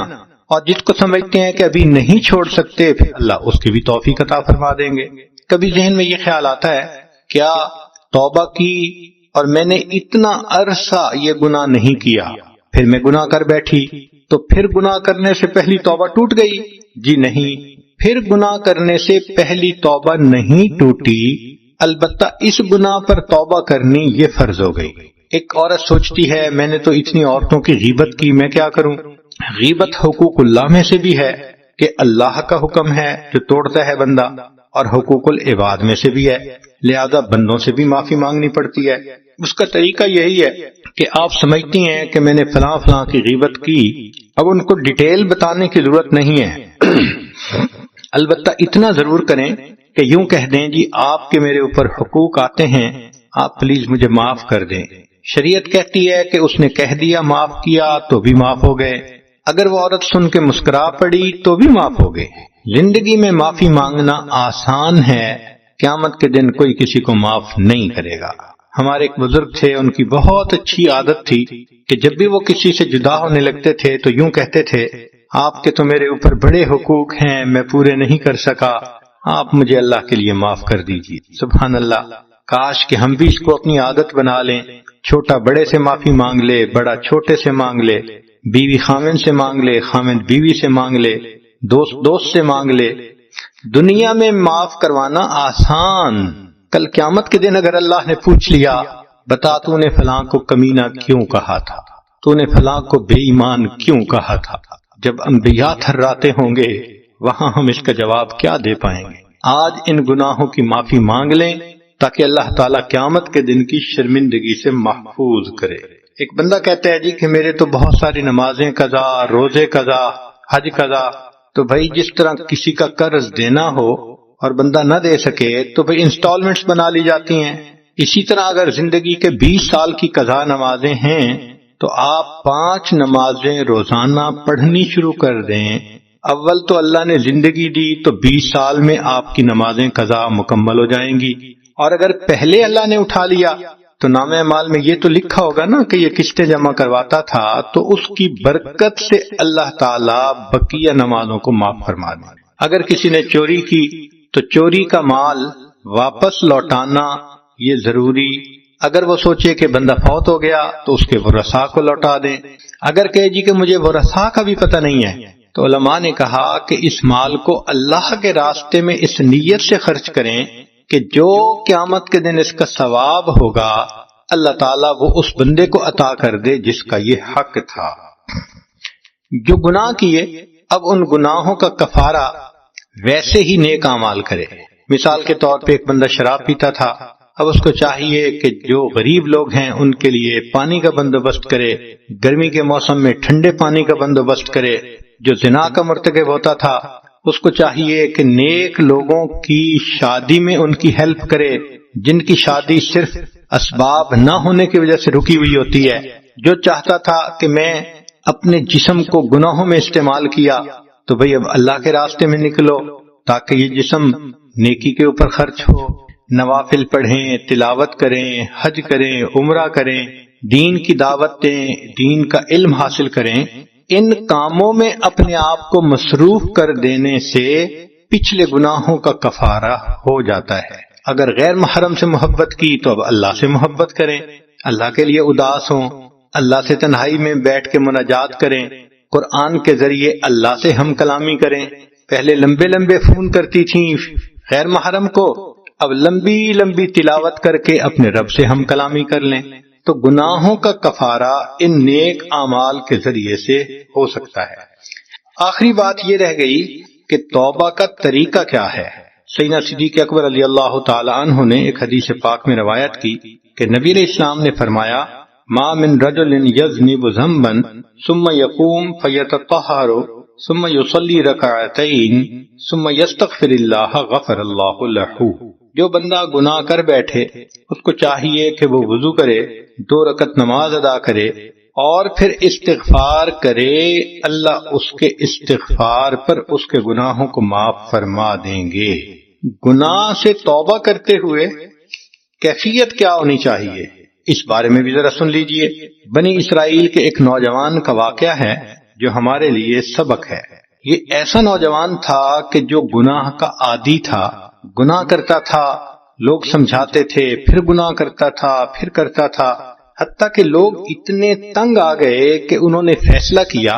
اور جس کو سمجھتے ہیں کہ ابھی نہیں چھوڑ سکتے پھر اللہ اس کی بھی توفیق عطا فرما دیں گے۔ کبھی ذہن میں یہ خیال آتا ہے، کیا توبہ کی اور میں نے اتنا عرصہ یہ گناہ نہیں کیا، پھر میں گناہ کر بیٹھی تو پھر گناہ کرنے سے پہلی توبہ ٹوٹ گئی؟ جی نہیں، پھر گناہ کرنے سے پہلی توبہ نہیں ٹوٹی، البتہ اس گناہ پر توبہ کرنی یہ فرض ہو گئی۔ ایک عورت سوچتی ہے، میں نے تو اتنی عورتوں کی غیبت کی، میں کیا کروں؟ غیبت حقوق اللہ میں سے بھی ہے کہ اللہ کا حکم ہے جو توڑتا ہے بندہ، اور حقوق العباد میں سے بھی ہے، لہذا بندوں سے بھی معافی مانگنی پڑتی ہے۔ اس کا طریقہ یہی ہے کہ آپ سمجھتی ہیں کہ میں نے فلاں فلاں کی غیبت کی، اب ان کو ڈیٹیل بتانے کی ضرورت نہیں ہے، البتہ اتنا ضرور کریں کہ یوں کہہ دیں، جی آپ کے میرے اوپر حقوق آتے ہیں، آپ پلیز مجھے معاف کر دیں۔ شریعت کہتی ہے کہ اس نے کہہ دیا معاف کیا تو بھی معاف ہو گئے، اگر وہ عورت سن کے مسکرا پڑی تو بھی معاف ہو گئے۔ زندگی میں معافی مانگنا آسان ہے، قیامت کے دن کوئی کسی کو معاف نہیں کرے گا۔ ہمارے ایک بزرگ تھے، ان کی بہت اچھی عادت تھی کہ جب بھی وہ کسی سے جدا ہونے لگتے تھے تو یوں کہتے تھے، آپ کے تو میرے اوپر بڑے حقوق ہیں، میں پورے نہیں کر سکا، آپ مجھے اللہ کے لیے معاف کر دیجیے۔ سبحان اللہ، کاش کہ ہم بھی اس کو اپنی عادت بنا لیں، چھوٹا بڑے سے معافی مانگ لے، بڑا چھوٹے سے مانگ لے، بیوی خاوند سے مانگ لے، خاوند بیوی سے مانگ لے، دوست سے مانگ لے۔ دنیا میں معاف کروانا آسان، کل قیامت کے دن اگر اللہ نے پوچھ لیا بتا تو نے فلاں کو کمینہ کیوں کہا تھا، تو نے فلاں کو بے ایمان کیوں کہا تھا، جب انبیاء تھراتے ہوں گے وہاں ہم اس کا جواب کیا دے پائیں گے؟ آج ان گناہوں کی معافی مانگ لیں تاکہ اللہ تعالیٰ قیامت کے دن کی شرمندگی سے محفوظ کرے۔ ایک بندہ کہتا ہے جی کہ میرے تو بہت ساری نمازیں قضا، روزے قضا، حج قضا، تو بھائی جس طرح کسی کا قرض دینا ہو اور بندہ نہ دے سکے تو بھائی انسٹالمنٹس بنا لی جاتی ہیں، اسی طرح اگر زندگی کے 20 سال کی قضا نمازیں ہیں تو آپ 5 نمازیں روزانہ پڑھنی شروع کر دیں۔ اول تو اللہ نے زندگی دی تو 20 سال میں آپ کی نمازیں قضا مکمل ہو جائیں گی، اور اگر پہلے اللہ نے اٹھا لیا تو نامہ اعمال میں یہ تو لکھا ہوگا نا کہ یہ قسطیں جمع کرواتا تھا، تو اس کی برکت سے اللہ تعالیٰ بقیہ نمازوں کو معاف فرما دیں۔ اگر کسی نے چوری کی تو چوری کا مال واپس لوٹانا یہ ضروری، اگر وہ سوچے کہ بندہ فوت ہو گیا تو اس کے ورثاء کو لوٹا دیں۔ اگر کہے جی کہ مجھے ورثاء کا بھی پتہ نہیں ہے تو علماء نے کہا کہ اس مال کو اللہ کے راستے میں اس نیت سے خرچ کریں کہ جو قیامت کے دن اس کا ثواب ہوگا اللہ تعالیٰ وہ اس بندے کو عطا کر دے جس کا یہ حق تھا۔ جو گناہ کیے اب ان گناہوں کا کفارہ ویسے ہی نیک اعمال کرے۔ مثال کے طور پہ ایک بندہ شراب پیتا تھا، اب اس کو چاہیے کہ جو غریب لوگ ہیں ان کے لیے پانی کا بندوبست کرے، گرمی کے موسم میں ٹھنڈے پانی کا بندوبست کرے۔ جو زنا کا مرتکب ہوتا تھا اس کو چاہیے کہ نیک لوگوں کی شادی میں ان کی ہیلپ کرے جن کی شادی صرف اسباب نہ ہونے کی وجہ سے رکی ہوئی ہوتی ہے۔ جو چاہتا تھا کہ میں اپنے جسم کو گناہوں میں استعمال کیا تو بھئی اب اللہ کے راستے میں نکلو تاکہ یہ جسم نیکی کے اوپر خرچ ہو، نوافل پڑھیں، تلاوت کریں، حج کریں، عمرہ کریں، دین کی دعوت دیں، دین کا علم حاصل کریں۔ ان کاموں میں اپنے آپ کو مصروف کر دینے سے پچھلے گناہوں کا کفارہ ہو جاتا ہے۔ اگر غیر محرم سے محبت کی تو اب اللہ سے محبت کریں، اللہ کے لیے اداس ہوں، اللہ سے تنہائی میں بیٹھ کے مناجات کریں، قرآن کے ذریعے اللہ سے ہم کلامی کریں۔ پہلے لمبے لمبے فون کرتی تھیں غیر محرم کو، اب لمبی لمبی تلاوت کر کے اپنے رب سے ہم کلامی کر لیں۔ تو گناہوں کا کفارہ ان نیک اعمال کے ذریعے سے ہو سکتا ہے۔ آخری بات یہ رہ گئی کہ توبہ کا طریقہ کیا ہے۔ سیدنا صدیق اکبر رضی اللہ تعالی عنہ نے ایک حدیث پاک میں روایت کی کہ نبی علیہ السلام نے فرمایا ما من رجل یذنب ذنبا ثم یقوم فیتطہر ثم یصلی رکعتین ثم یستغفر اللہ غفر اللہ لہ۔ جو بندہ گناہ کر بیٹھے اس کو چاہیے کہ وہ وضو کرے، 2 رکعت نماز ادا کرے اور پھر استغفار کرے، اللہ اس کے استغفار پر اس کے گناہوں کو معاف فرما دیں گے۔ گناہ سے توبہ کرتے ہوئے کیفیت کیا ہونی چاہیے اس بارے میں بھی ذرا سن لیجئے۔ بنی اسرائیل کے ایک نوجوان کا واقعہ ہے جو ہمارے لیے سبق ہے۔ یہ ایسا نوجوان تھا کہ جو گناہ کا عادی تھا، گناہ کرتا تھا، لوگ سمجھاتے تھے، پھر گناہ کرتا تھا، پھر کرتا تھا، حتیٰ کہ لوگ اتنے تنگ آ گئے کہ انہوں نے فیصلہ کیا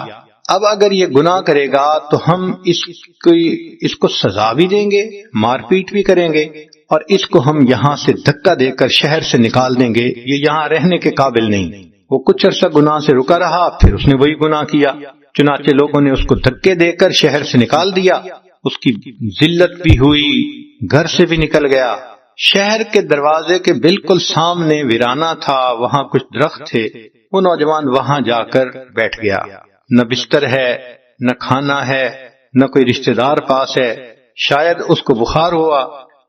اب اگر یہ گناہ کرے گا تو ہم اس کو سزا بھی دیں گے، مار پیٹ بھی کریں گے، اور اس کو ہم یہاں سے دھکا دے کر شہر سے نکال دیں گے، یہ یہاں رہنے کے قابل نہیں۔ وہ کچھ عرصہ گناہ سے رکا رہا، پھر اس نے وہی گناہ کیا، چنانچہ لوگوں نے اس کو دھکے دے کر شہر سے نکال دیا، اس کی ذلت بھی ہوئی، گھر سے بھی نکل گیا۔ شہر کے دروازے کے بالکل سامنے ویرانہ تھا، وہاں کچھ درخت تھے، وہ نوجوان وہاں جا کر بیٹھ گیا۔ نہ بستر ہے، نہ کھانا ہے، نہ کوئی رشتہ دار پاس ہے، شاید اس کو بخار ہوا،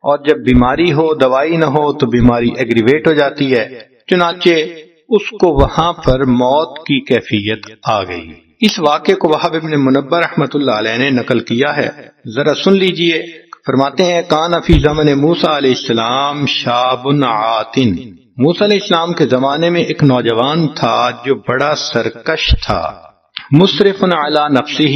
اور جب بیماری ہو دوائی نہ ہو تو بیماری ایگریویٹ ہو جاتی ہے، چنانچہ اس کو وہاں پر موت کی کیفیت آ گئی۔ اس واقعے کو وہب ابن منبہ رحمۃ اللہ علیہ نے نقل کیا ہے، ذرا سن لیجئے۔ فرماتے ہیں کان فی زمن موسیٰ علیہ السلام شاب عاتن، موسیٰ علیہ السلام کے زمانے میں ایک نوجوان تھا جو بڑا سرکش تھا، مسرف علی نفسہ،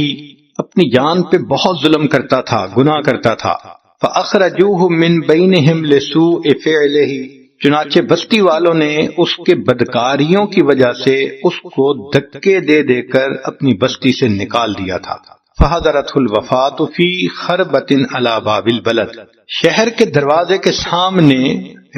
اپنی جان پہ بہت ظلم کرتا تھا، گناہ کرتا تھا۔ فاخرجوہ من بینہم لسوء فعلہ، چنانچہ بستی والوں نے اس کے بدکاریوں کی وجہ سے اس کو دھکے دے دے کر اپنی بستی سے نکال دیا تھا۔ فحضرته الوفاة فی خربۃ علی باب البلد، شہر کے دروازے کے سامنے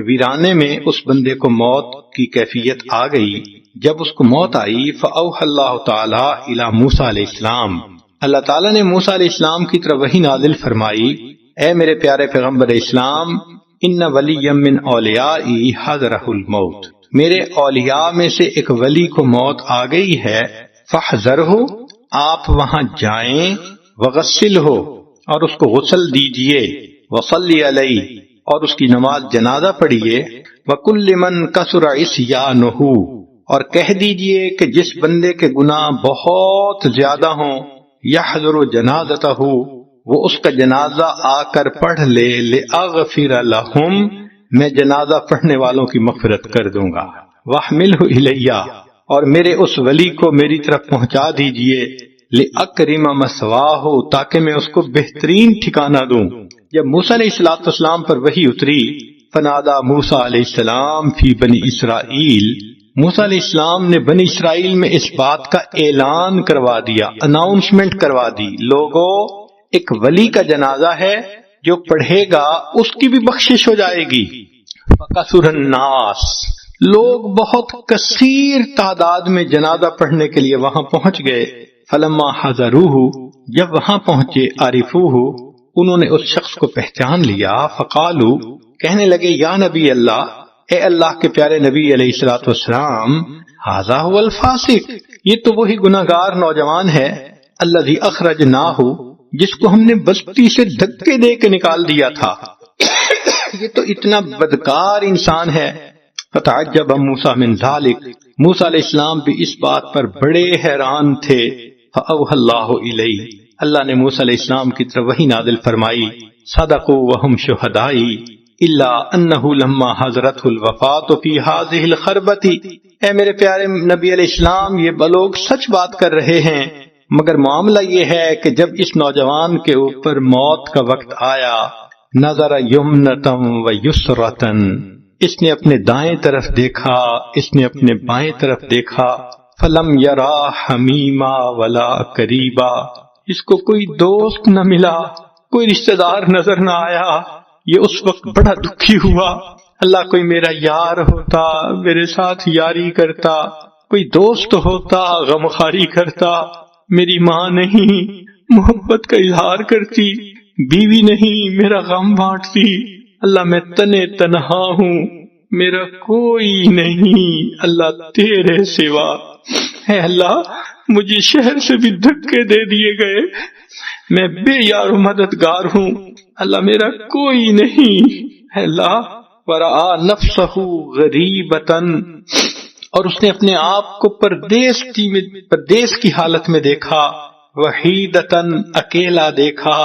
ویرانے میں اس بندے کو موت کی کیفیت آ گئی. جب اس کو موت آئی فأوحى اللہ تعالی الی موسیٰ علیہ السلام، اللہ تعالیٰ نے موسیٰ علیہ السلام کی طرف وحی نازل فرمائی، اے میرے پیارے پیغمبر اسلام، ان ولی من اولیائی حضرہ الموت، میرے اولیاء میں سے ایک ولی کو موت آ گئی ہے، فاحذرہ، آپ وہاں جائیں، وغسلہ، اور اس کو غسل دیجئے، وصلی علیہ، اور اس کی نماز جنازہ پڑھیے، وکل من کثر عصیانہ، اور کہہ دیجئے کہ جس بندے کے گناہ بہت زیادہ ہوں، یحضر جنازتہ، وہ اس کا جنازہ آ کر پڑھ لے، لأغفر لہم، میں جنازہ پڑھنے والوں کی مغفرت کر دوں گا، واحملہ الیہ، اور میرے اس ولی کو میری طرف پہنچا دیجئے، لأکرم مثواہ، تاکہ میں اس کو بہترین ٹھکانہ دوں. جب موسیٰ علیہ السلام پر وحی اتری، فنادى موسیٰ علیہ السلام فی بنی اسرائیل، موسیٰ علیہ السلام نے بنی اسرائیل میں اس بات کا اعلان کروا دیا، اناؤنسمنٹ کروا دی، لوگوں ایک ولی کا جنازہ ہے، جو پڑھے گا اس کی بھی بخشش ہو جائے گی. فکثر الناس، لوگ بہت کثیر تعداد میں جنازہ پڑھنے کے لیے وہاں پہنچ گئے. فلما حضروہ، جب وہاں پہنچے، عرفوہ، انہوں نے اس شخص کو پہچان لیا. فقالو، کہنے لگے، یا نبی اللہ، اے اللہ کے پیارے نبی علیہ الصلوۃ والسلام، ھذا هو الفاسق، یہ تو وہی گناہگار نوجوان ہے، الذی اخرجناہ، جس کو ہم نے بستی سے دھکے دے کے نکال دیا تھا، یہ تو اتنا بدکار انسان ہے. فتعجب موسیٰ من ذلک، موسیٰ علیہ السلام بھی اس بات پر بڑے حیران تھے. فاوحى اللہ الیہ، اللہ نے موسیٰ علیہ السلام کی طرف وحی نازل فرمائی، صدقوا وہم شہدائی، الا انہ لما حضرت الوفات فی ہذہ الخربۃ، اے میرے پیارے نبی علیہ السلام، یہ لوگ سچ بات کر رہے ہیں، مگر معاملہ یہ ہے کہ جب اس نوجوان کے اوپر موت کا وقت آیا، نظر یمنۃ و یسرۃ، اس نے اپنے دائیں طرف دیکھا، اس نے اپنے بائیں طرف دیکھا، فلم یرا حمیما ولا قریبا، اس کو کوئی دوست نہ ملا، کوئی رشتہ دار نظر نہ آیا. یہ اس وقت بڑا دکھی ہوا، اللہ کوئی میرا یار ہوتا، میرے ساتھ یاری کرتا، کوئی دوست ہوتا، غمخواری کرتا، میری ماں نہیں، محبت کا اظہار کرتی، بیوی نہیں، میرا غم بانٹتی. اللہ میں تنے تنہا ہوں، میرا کوئی نہیں، اللہ تیرے سوا. اے اللہ، مجھے شہر سے بھی دھکے دے دیے گئے، میں بے یار و مددگار ہوں، اللہ میرا کوئی نہیں. اے اللہ، ورآ نفسہ غریبتن، اور اس نے اپنے آپ کو پردیس کی حالت میں دیکھا، وحیدتن، اکیلا دیکھا،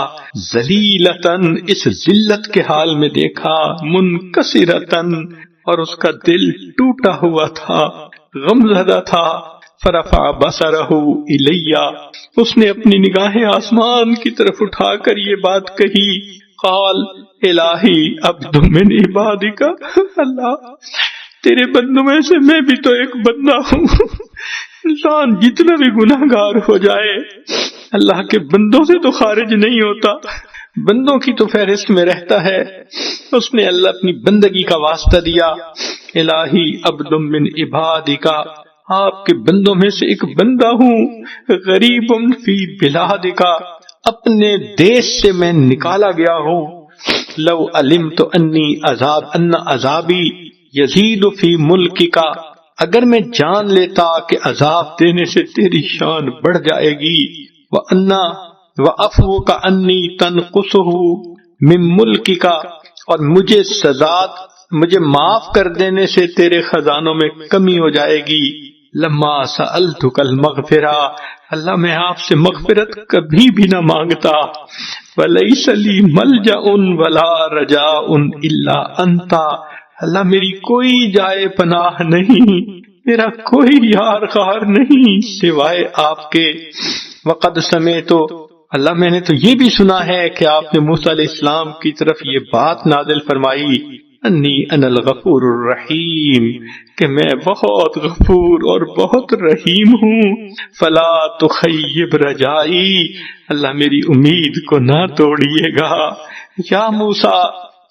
ذلیلتن، اس ذلت کے حال میں دیکھا، منکسرتن، اور اس کا دل ٹوٹا ہوا تھا، غمزدہ تھا. فرفع بصرہ الیہ، اس نے اپنی نگاہیں آسمان کی طرف اٹھا کر یہ بات کہی، قال الہی عبد من عبادک، اللہ تیرے بندوں میں سے میں بھی تو ایک بندہ ہوں. انسان جتنا بھی گناہگار ہو جائے اللہ کے بندوں سے تو خارج نہیں ہوتا، بندوں کی تو فہرست میں رہتا ہے. اس نے اللہ اپنی بندگی کا واسطہ دیا، الہی عبد من عبادک، آپ کے بندوں میں سے ایک بندہ ہوں، غریب فی بلادک، اپنے دیش سے میں نکالا گیا ہوں. لو علمت انی عذابی یزید فی ملکک، اگر میں جان لیتا کہ عذاب دینے سے تیری شان بڑھ جائے گی، وعفوک انی تنقصہ من ملکک، اور مجھے معاف کر دینے سے تیرے خزانوں میں کمی ہو جائے گی. لما سألتک المغفرہ، اللہ میں آپ سے مغفرت کبھی بھی نہ مانگتا. ولیس لی ملجأ ولا رجاء الا انت، اللہ میری کوئی جائے پناہ نہیں، میرا کوئی یار غار نہیں سوائے آپ کے. وقد سمعت، اللہ میں نے تو یہ بھی سنا ہے کہ آپ نے موسیٰ علیہ السلام کی طرف یہ بات نازل فرمائی، انی انا الغفور الرحیم، کہ میں بہت غفور اور بہت رحیم ہوں. فلا تخیب رجائی، اللہ میری امید کو نہ توڑیے گا. یا موسیٰ،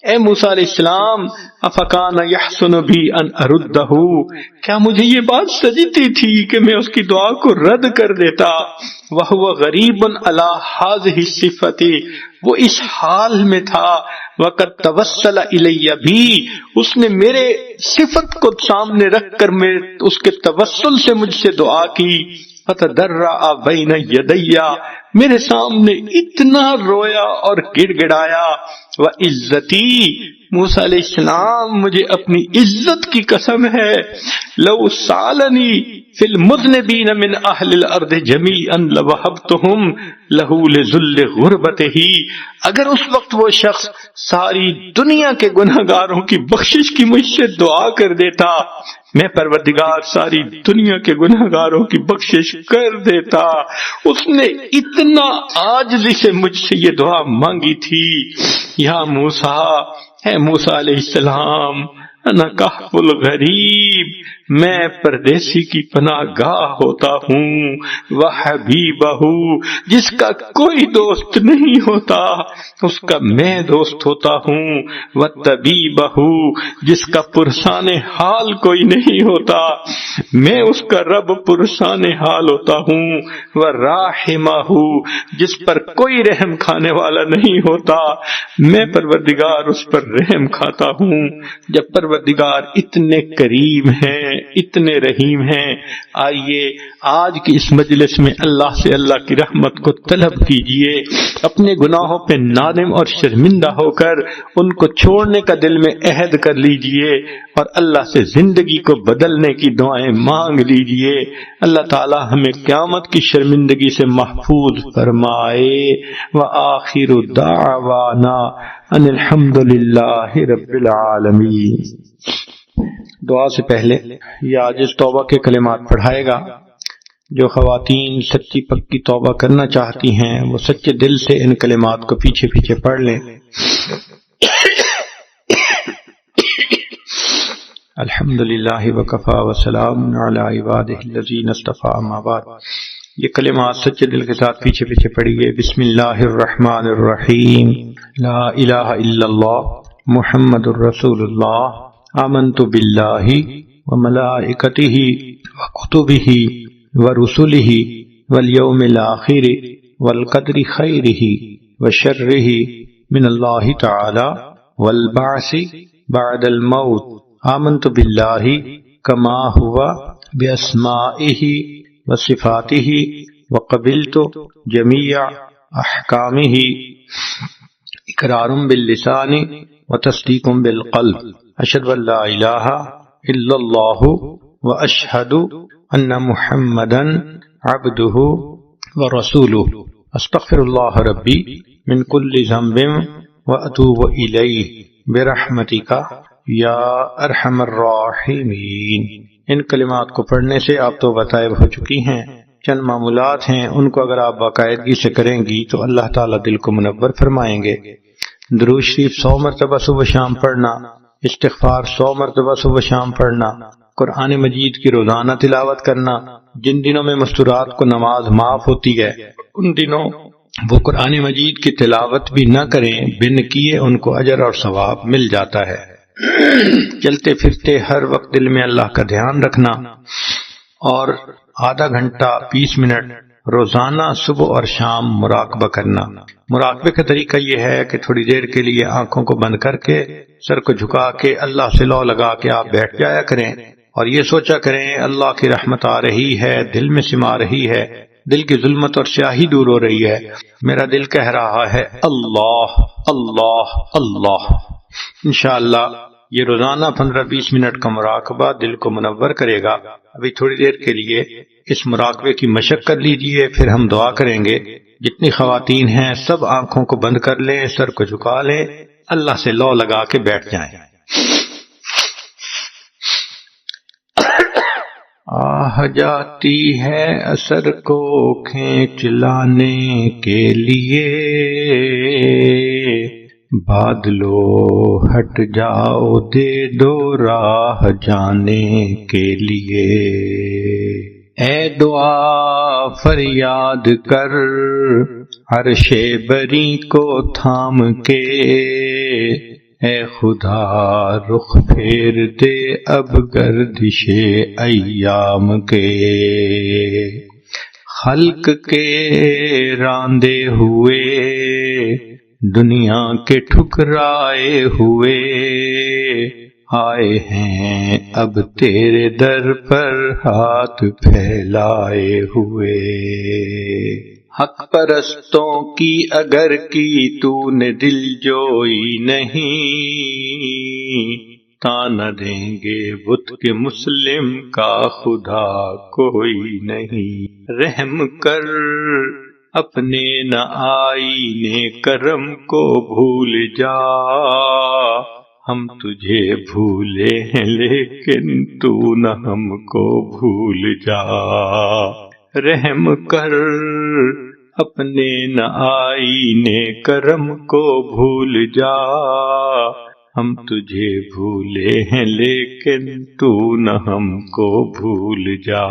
اے موسیٰ علیہ السلام، افکان یحسن بی ان اردہ، کیا مجھے یہ بات سجتی تھی کہ میں اس کی دعا کو رد کر دیتا؟ وہو غریب علی ہذہ الصفۃ، وہ اس حال میں تھا، وقد توسل الی بھی، اس نے میرے صفت کو سامنے رکھ کر اس کے توسل سے مجھ سے دعا کی، فتضرع بین یدی، میرے سامنے اتنا رویا اور گڑ گڑایا، وعزتی، موسیٰ علیہ السلام مجھے اپنی عزت کی قسم ہے، لو سالنی فی المذنبین من اہل الارض جمیعا لوہبتہم لہ لذل غربتہ، اگر اس وقت وہ شخص ساری دنیا کے گنہگاروں کی بخشش کی مجھ سے دعا کر دیتا، میں پروردگار ساری دنیا کے گنہگاروں کی بخشش کر دیتا۔ اس نے اتنا عاجزی سے مجھ سے یہ دعا مانگی تھی، یا موسیٰ، اے موسیٰ علیہ السلام، انا کہف الغریب، میں پردیسی کی پناہ گاہ ہوتا ہوں، وحبیبہ، جس کا کوئی دوست نہیں ہوتا اس کا میں دوست ہوتا ہوں، وطبیبہ، جس کا پرسان حال کوئی نہیں ہوتا میں اس کا رب پرسان حال ہوتا ہوں، وراحمہ، جس پر کوئی رحم کھانے والا نہیں ہوتا میں پروردگار اس پر رحم کھاتا ہوں۔ جب پروردگار اتنے کریم ہیں، اتنے رحیم ہیں، آئیے آج کی اس مجلس میں اللہ سے اللہ کی رحمت کو طلب کیجئے، اپنے گناہوں پہ نادم اور شرمندہ ہو کر ان کو چھوڑنے کا دل میں عہد کر لیجئے اور اللہ سے زندگی کو بدلنے کی دعائیں مانگ لیجئے۔ اللہ تعالی ہمیں قیامت کی شرمندگی سے محفوظ فرمائے۔ وآخر دعوانا ان الحمد للہ رب العالمین۔ دعا سے پہلے یہ عاجز توبہ کے کلمات پڑھائے گا۔ جو خواتین سچی پکی توبہ کرنا چاہتی ہیں وہ سچے دل سے ان کلمات کو پیچھے پیچھے پڑھ لیں۔ الحمدللہ وکفا وسلام علی عبادہ الذین اصطفی، اما بعد۔ یہ کلمات سچے دل کے ساتھ پیچھے پیچھے پڑھیے۔ بسم اللہ الرحمن الرحیم، لا الہ الا اللہ محمد الرسول اللہ، آمنت باللہ وملائکتہ وکتبہ ورسلہ والیوم الآخر والقدر خیرہ وشرہ من اللہ تعالی والبعث بعد الموت، آمنت باللہ کما ہوا باسمائہ وصفاتہ وقبلت جمیع احکامہ، اقرار باللسان وتصدیق بالقلب، اشہد ان لا الہ الا اللہ واشہد ان محمدا عبدہ ورسولہ، استغفر اللہ ربی من کل ذنب واتوب الیہ برحمتک یا ارحم الراحمین۔ ان کلمات کو پڑھنے سے آپ تو طائب ہو چکی ہیں، چند معمولات ہیں، ان کو اگر آپ باقاعدگی سے کریں گی تو اللہ تعالیٰ دل کو منور فرمائیں گے۔ درود شریف 100 مرتبہ صبح شام پڑھنا، استغفار 100 مرتبہ صبح شام پڑھنا، قرآن مجید کی روزانہ تلاوت کرنا۔ جن دنوں میں مستورات کو نماز معاف ہوتی ہے ان دنوں وہ قرآن مجید کی تلاوت بھی نہ کریں، بن کیے ان کو اجر اور ثواب مل جاتا ہے۔ چلتے پھرتے ہر وقت دل میں اللہ کا دھیان رکھنا، اور آدھا گھنٹہ 20 منٹ روزانہ صبح اور شام مراقبہ کرنا۔ مراقبے کا طریقہ یہ ہے کہ تھوڑی دیر کے لیے آنکھوں کو بند کر کے سر کو جھکا کے اللہ سے لو لگا کے آپ بیٹھ جایا کریں اور یہ سوچا کریں اللہ کی رحمت آ رہی ہے، دل میں سما رہی ہے، دل کی ظلمت اور سیاہی دور ہو رہی ہے، میرا دل کہہ رہا ہے اللہ اللہ اللہ۔ انشاءاللہ یہ روزانہ 15-20 منٹ کا مراقبہ دل کو منور کرے گا۔ ابھی تھوڑی دیر کے لیے اس مراقبے کی مشق کر لیجئے، پھر ہم دعا کریں گے۔ جتنی خواتین ہیں سب آنکھوں کو بند کر لیں، سر کو جھکا لیں، اللہ سے لو لگا کے بیٹھ جائیں۔ آہ جاتی ہے اثر کو کھینچ لانے کے لیے، بادلو ہٹ جاؤ دے دو راہ جانے کے لیے، اے دعا فریاد کر عرش بری کو تھام کے اے خدا رخ پھیر دے اب گردش ایام کے، خلق کے راندے ہوئے دنیا کے ٹھکرائے ہوئے آئے ہیں اب تیرے در پر ہاتھ پھیلائے ہوئے۔ حق پرستوں کی اگر کی تو نے دل جوئی نہیں، تانا دیں گے بت کے مسلم کا خدا کوئی نہیں۔ رحم کر اپنے نہ آئینے کرم کو بھول جا، ہم تجھے بھولے ہیں لیکن تو نہ ہم کو بھول جا۔ رحم کر اپنے نہ آئینے کرم کو بھول جا، ہم تجھے بھولے ہیں لیکن تو نہ ہم کو بھول جا۔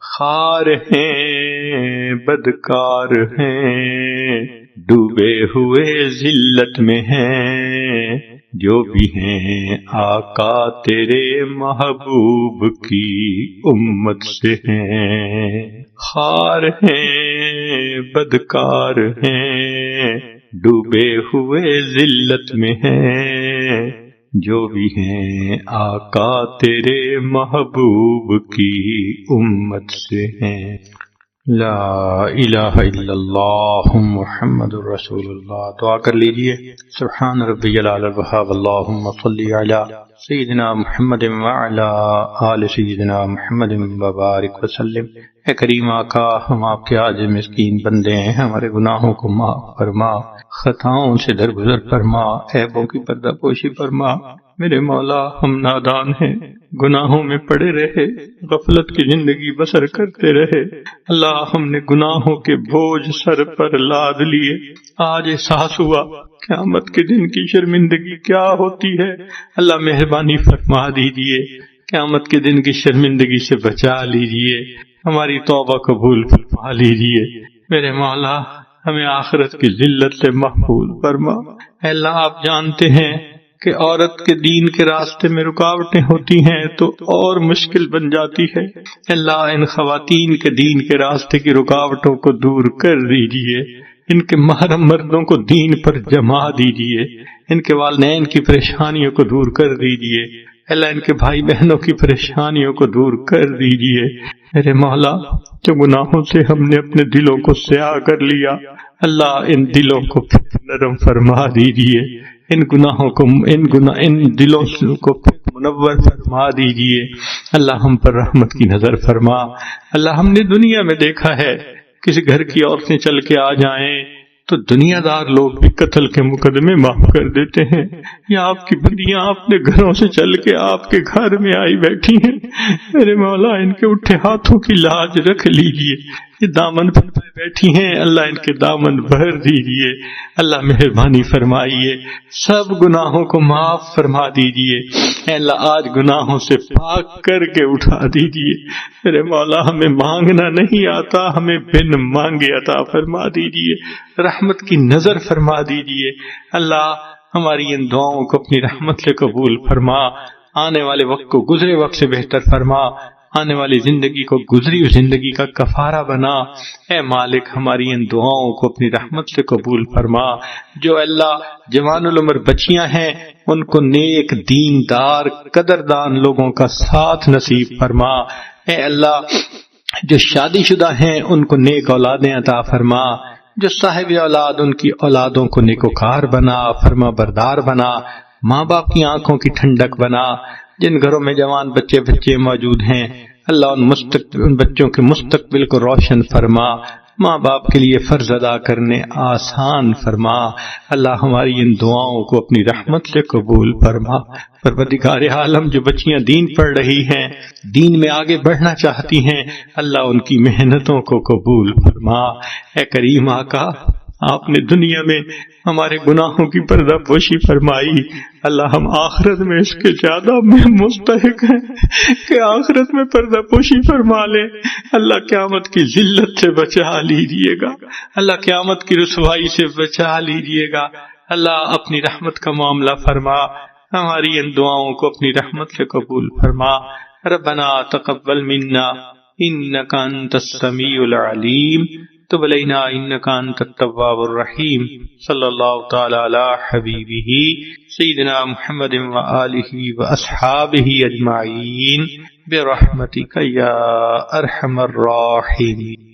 خار ہیں بدکار ہیں ڈوبے ہوئے ذلت میں ہیں، جو بھی ہیں آقا تیرے محبوب کی امت سے ہیں۔ خار ہیں بدکار ہیں ڈوبے ہوئے ذلت میں ہیں، جو بھی ہیں آقا تیرے محبوب کی امت سے ہیں۔ لا الہ الا اللہ محمد رسول اللہ۔ دعا کر لیجئے۔ سبحان ربی العلی الوہاب، اللہم صلی علی سیدنا محمد وعلی آل سیدنا محمد وبارک وسلم۔ اے کریم آقا، ہم آپ کے عاجز مسکین بندے ہیں، ہمارے گناہوں کو معاف فرما، خطاؤں سے درگزر فرما، عیبوں کی پردہ پوشی فرما۔ میرے مولا، ہم نادان ہیں، گناہوں میں پڑے رہے، غفلت کی زندگی بسر کرتے رہے۔ اللہ، ہم نے گناہوں کے بوجھ سر پر لاد لیے، آج احساس ہوا قیامت کے دن کی شرمندگی کیا ہوتی ہے۔ اللہ مہربانی فرما دیجئے، قیامت کے دن کی شرمندگی سے بچا لیجئے، ہماری توبہ قبول فرما لیجئے۔ میرے مولا، ہمیں آخرت کی ذلت سے محفوظ فرما۔ اے اللہ، آپ جانتے ہیں کہ عورت کے دین کے راستے میں رکاوٹیں ہوتی ہیں تو اور مشکل بن جاتی ہے۔ اللہ، ان خواتین کے دین کے راستے کی رکاوٹوں کو دور کر دیجئے، ان کے محرم مردوں کو دین پر جما دیجئے، ان کے والدین کی پریشانیوں کو دور کر دیجئے۔ اللہ، ان کے بھائی بہنوں کی پریشانیوں کو دور کر دیجئے۔ میرے مولا، جو گناہوں سے ہم نے اپنے دلوں کو سیاہ کر لیا، اللہ ان دلوں کو نرم فرما دیجئے، ان دلوں کو منور فرما دیجئے۔ اللہ، ہم پر رحمت کی نظر فرما۔ اللہ، ہم نے دنیا میں دیکھا ہے کسی گھر کی عورتیں چل کے آ جائیں تو دنیا دار لوگ بھی قتل کے مقدمے معاف کر دیتے ہیں، یا آپ کی بندیاں اپنے گھروں سے چل کے آپ کے گھر میں آئی بیٹھی ہیں۔ میرے مولا، ان کے اٹھے ہاتھوں کی لاج رکھ لیجئے، یہ دامن پر بیٹھی ہیں، اللہ ان کے دامن بھر دیجئے۔ اللہ مہربانی فرمائیے، سب گناہوں کو معاف فرما دیجئے۔ اے اللہ، آج گناہوں سے پاک کر کے اٹھا دیجئے۔ میرے مولا، ہمیں مانگنا نہیں آتا، ہمیں بن مانگے عطا فرما دیجئے، رحمت کی نظر فرما دیجئے۔ اللہ، ہماری ان دعاؤں کو اپنی رحمت سے قبول فرما، آنے والے وقت کو گزرے وقت سے بہتر فرما، آنے والی زندگی کو گزری ہوئی زندگی کا کفارہ بنا۔ اے مالک، ہماری ان دعاؤں کو اپنی رحمت سے قبول فرما۔ جو اللہ جوان العمر بچیاں ہیں، ان کو نیک دیندار قدردان لوگوں کا ساتھ نصیب فرما۔ اے اللہ، جو شادی شدہ ہیں ان کو نیک اولادیں عطا فرما، جو صاحب اولاد ان کی اولادوں کو نیکوکار بنا، فرما بردار بنا، ماں باپ کی آنکھوں کی ٹھنڈک بنا۔ جن گھروں میں جوان بچے موجود ہیں، اللہ ان بچوں کے مستقبل کو روشن فرما، ماں باپ کے لیے فرض ادا کرنے آسان فرما۔ اللہ، ہماری ان دعاؤں کو اپنی رحمت سے قبول فرما۔ پروردگار عالم، جو بچیاں دین پڑھ رہی ہیں، دین میں آگے بڑھنا چاہتی ہیں، اللہ ان کی محنتوں کو قبول فرما۔ اے کریم آقا، آپ نے دنیا میں ہمارے گناہوں کی پردہ پوشی فرمائی، اللہ ہم آخرت میں اس کے زیادہ مستحق ہیں کہ آخرت میں پردہ پوشی فرما لے۔ اللہ قیامت کی ذلت سے بچا لیجیے گا، اللہ قیامت کی رسوائی سے بچا لیجیے گا۔ اللہ اپنی رحمت کا معاملہ فرما، ہماری ان دعاؤں کو اپنی رحمت سے قبول فرما۔ ربنا تقبل منا انک انت السمیع العلیم تب علینا انک انت التواب الرحیم۔ صلی اللہ تعالی علی حبیبہ سیدنا محمد وآلہ واصحابہ اجمعین برحمتک یا ارحم الراحمین۔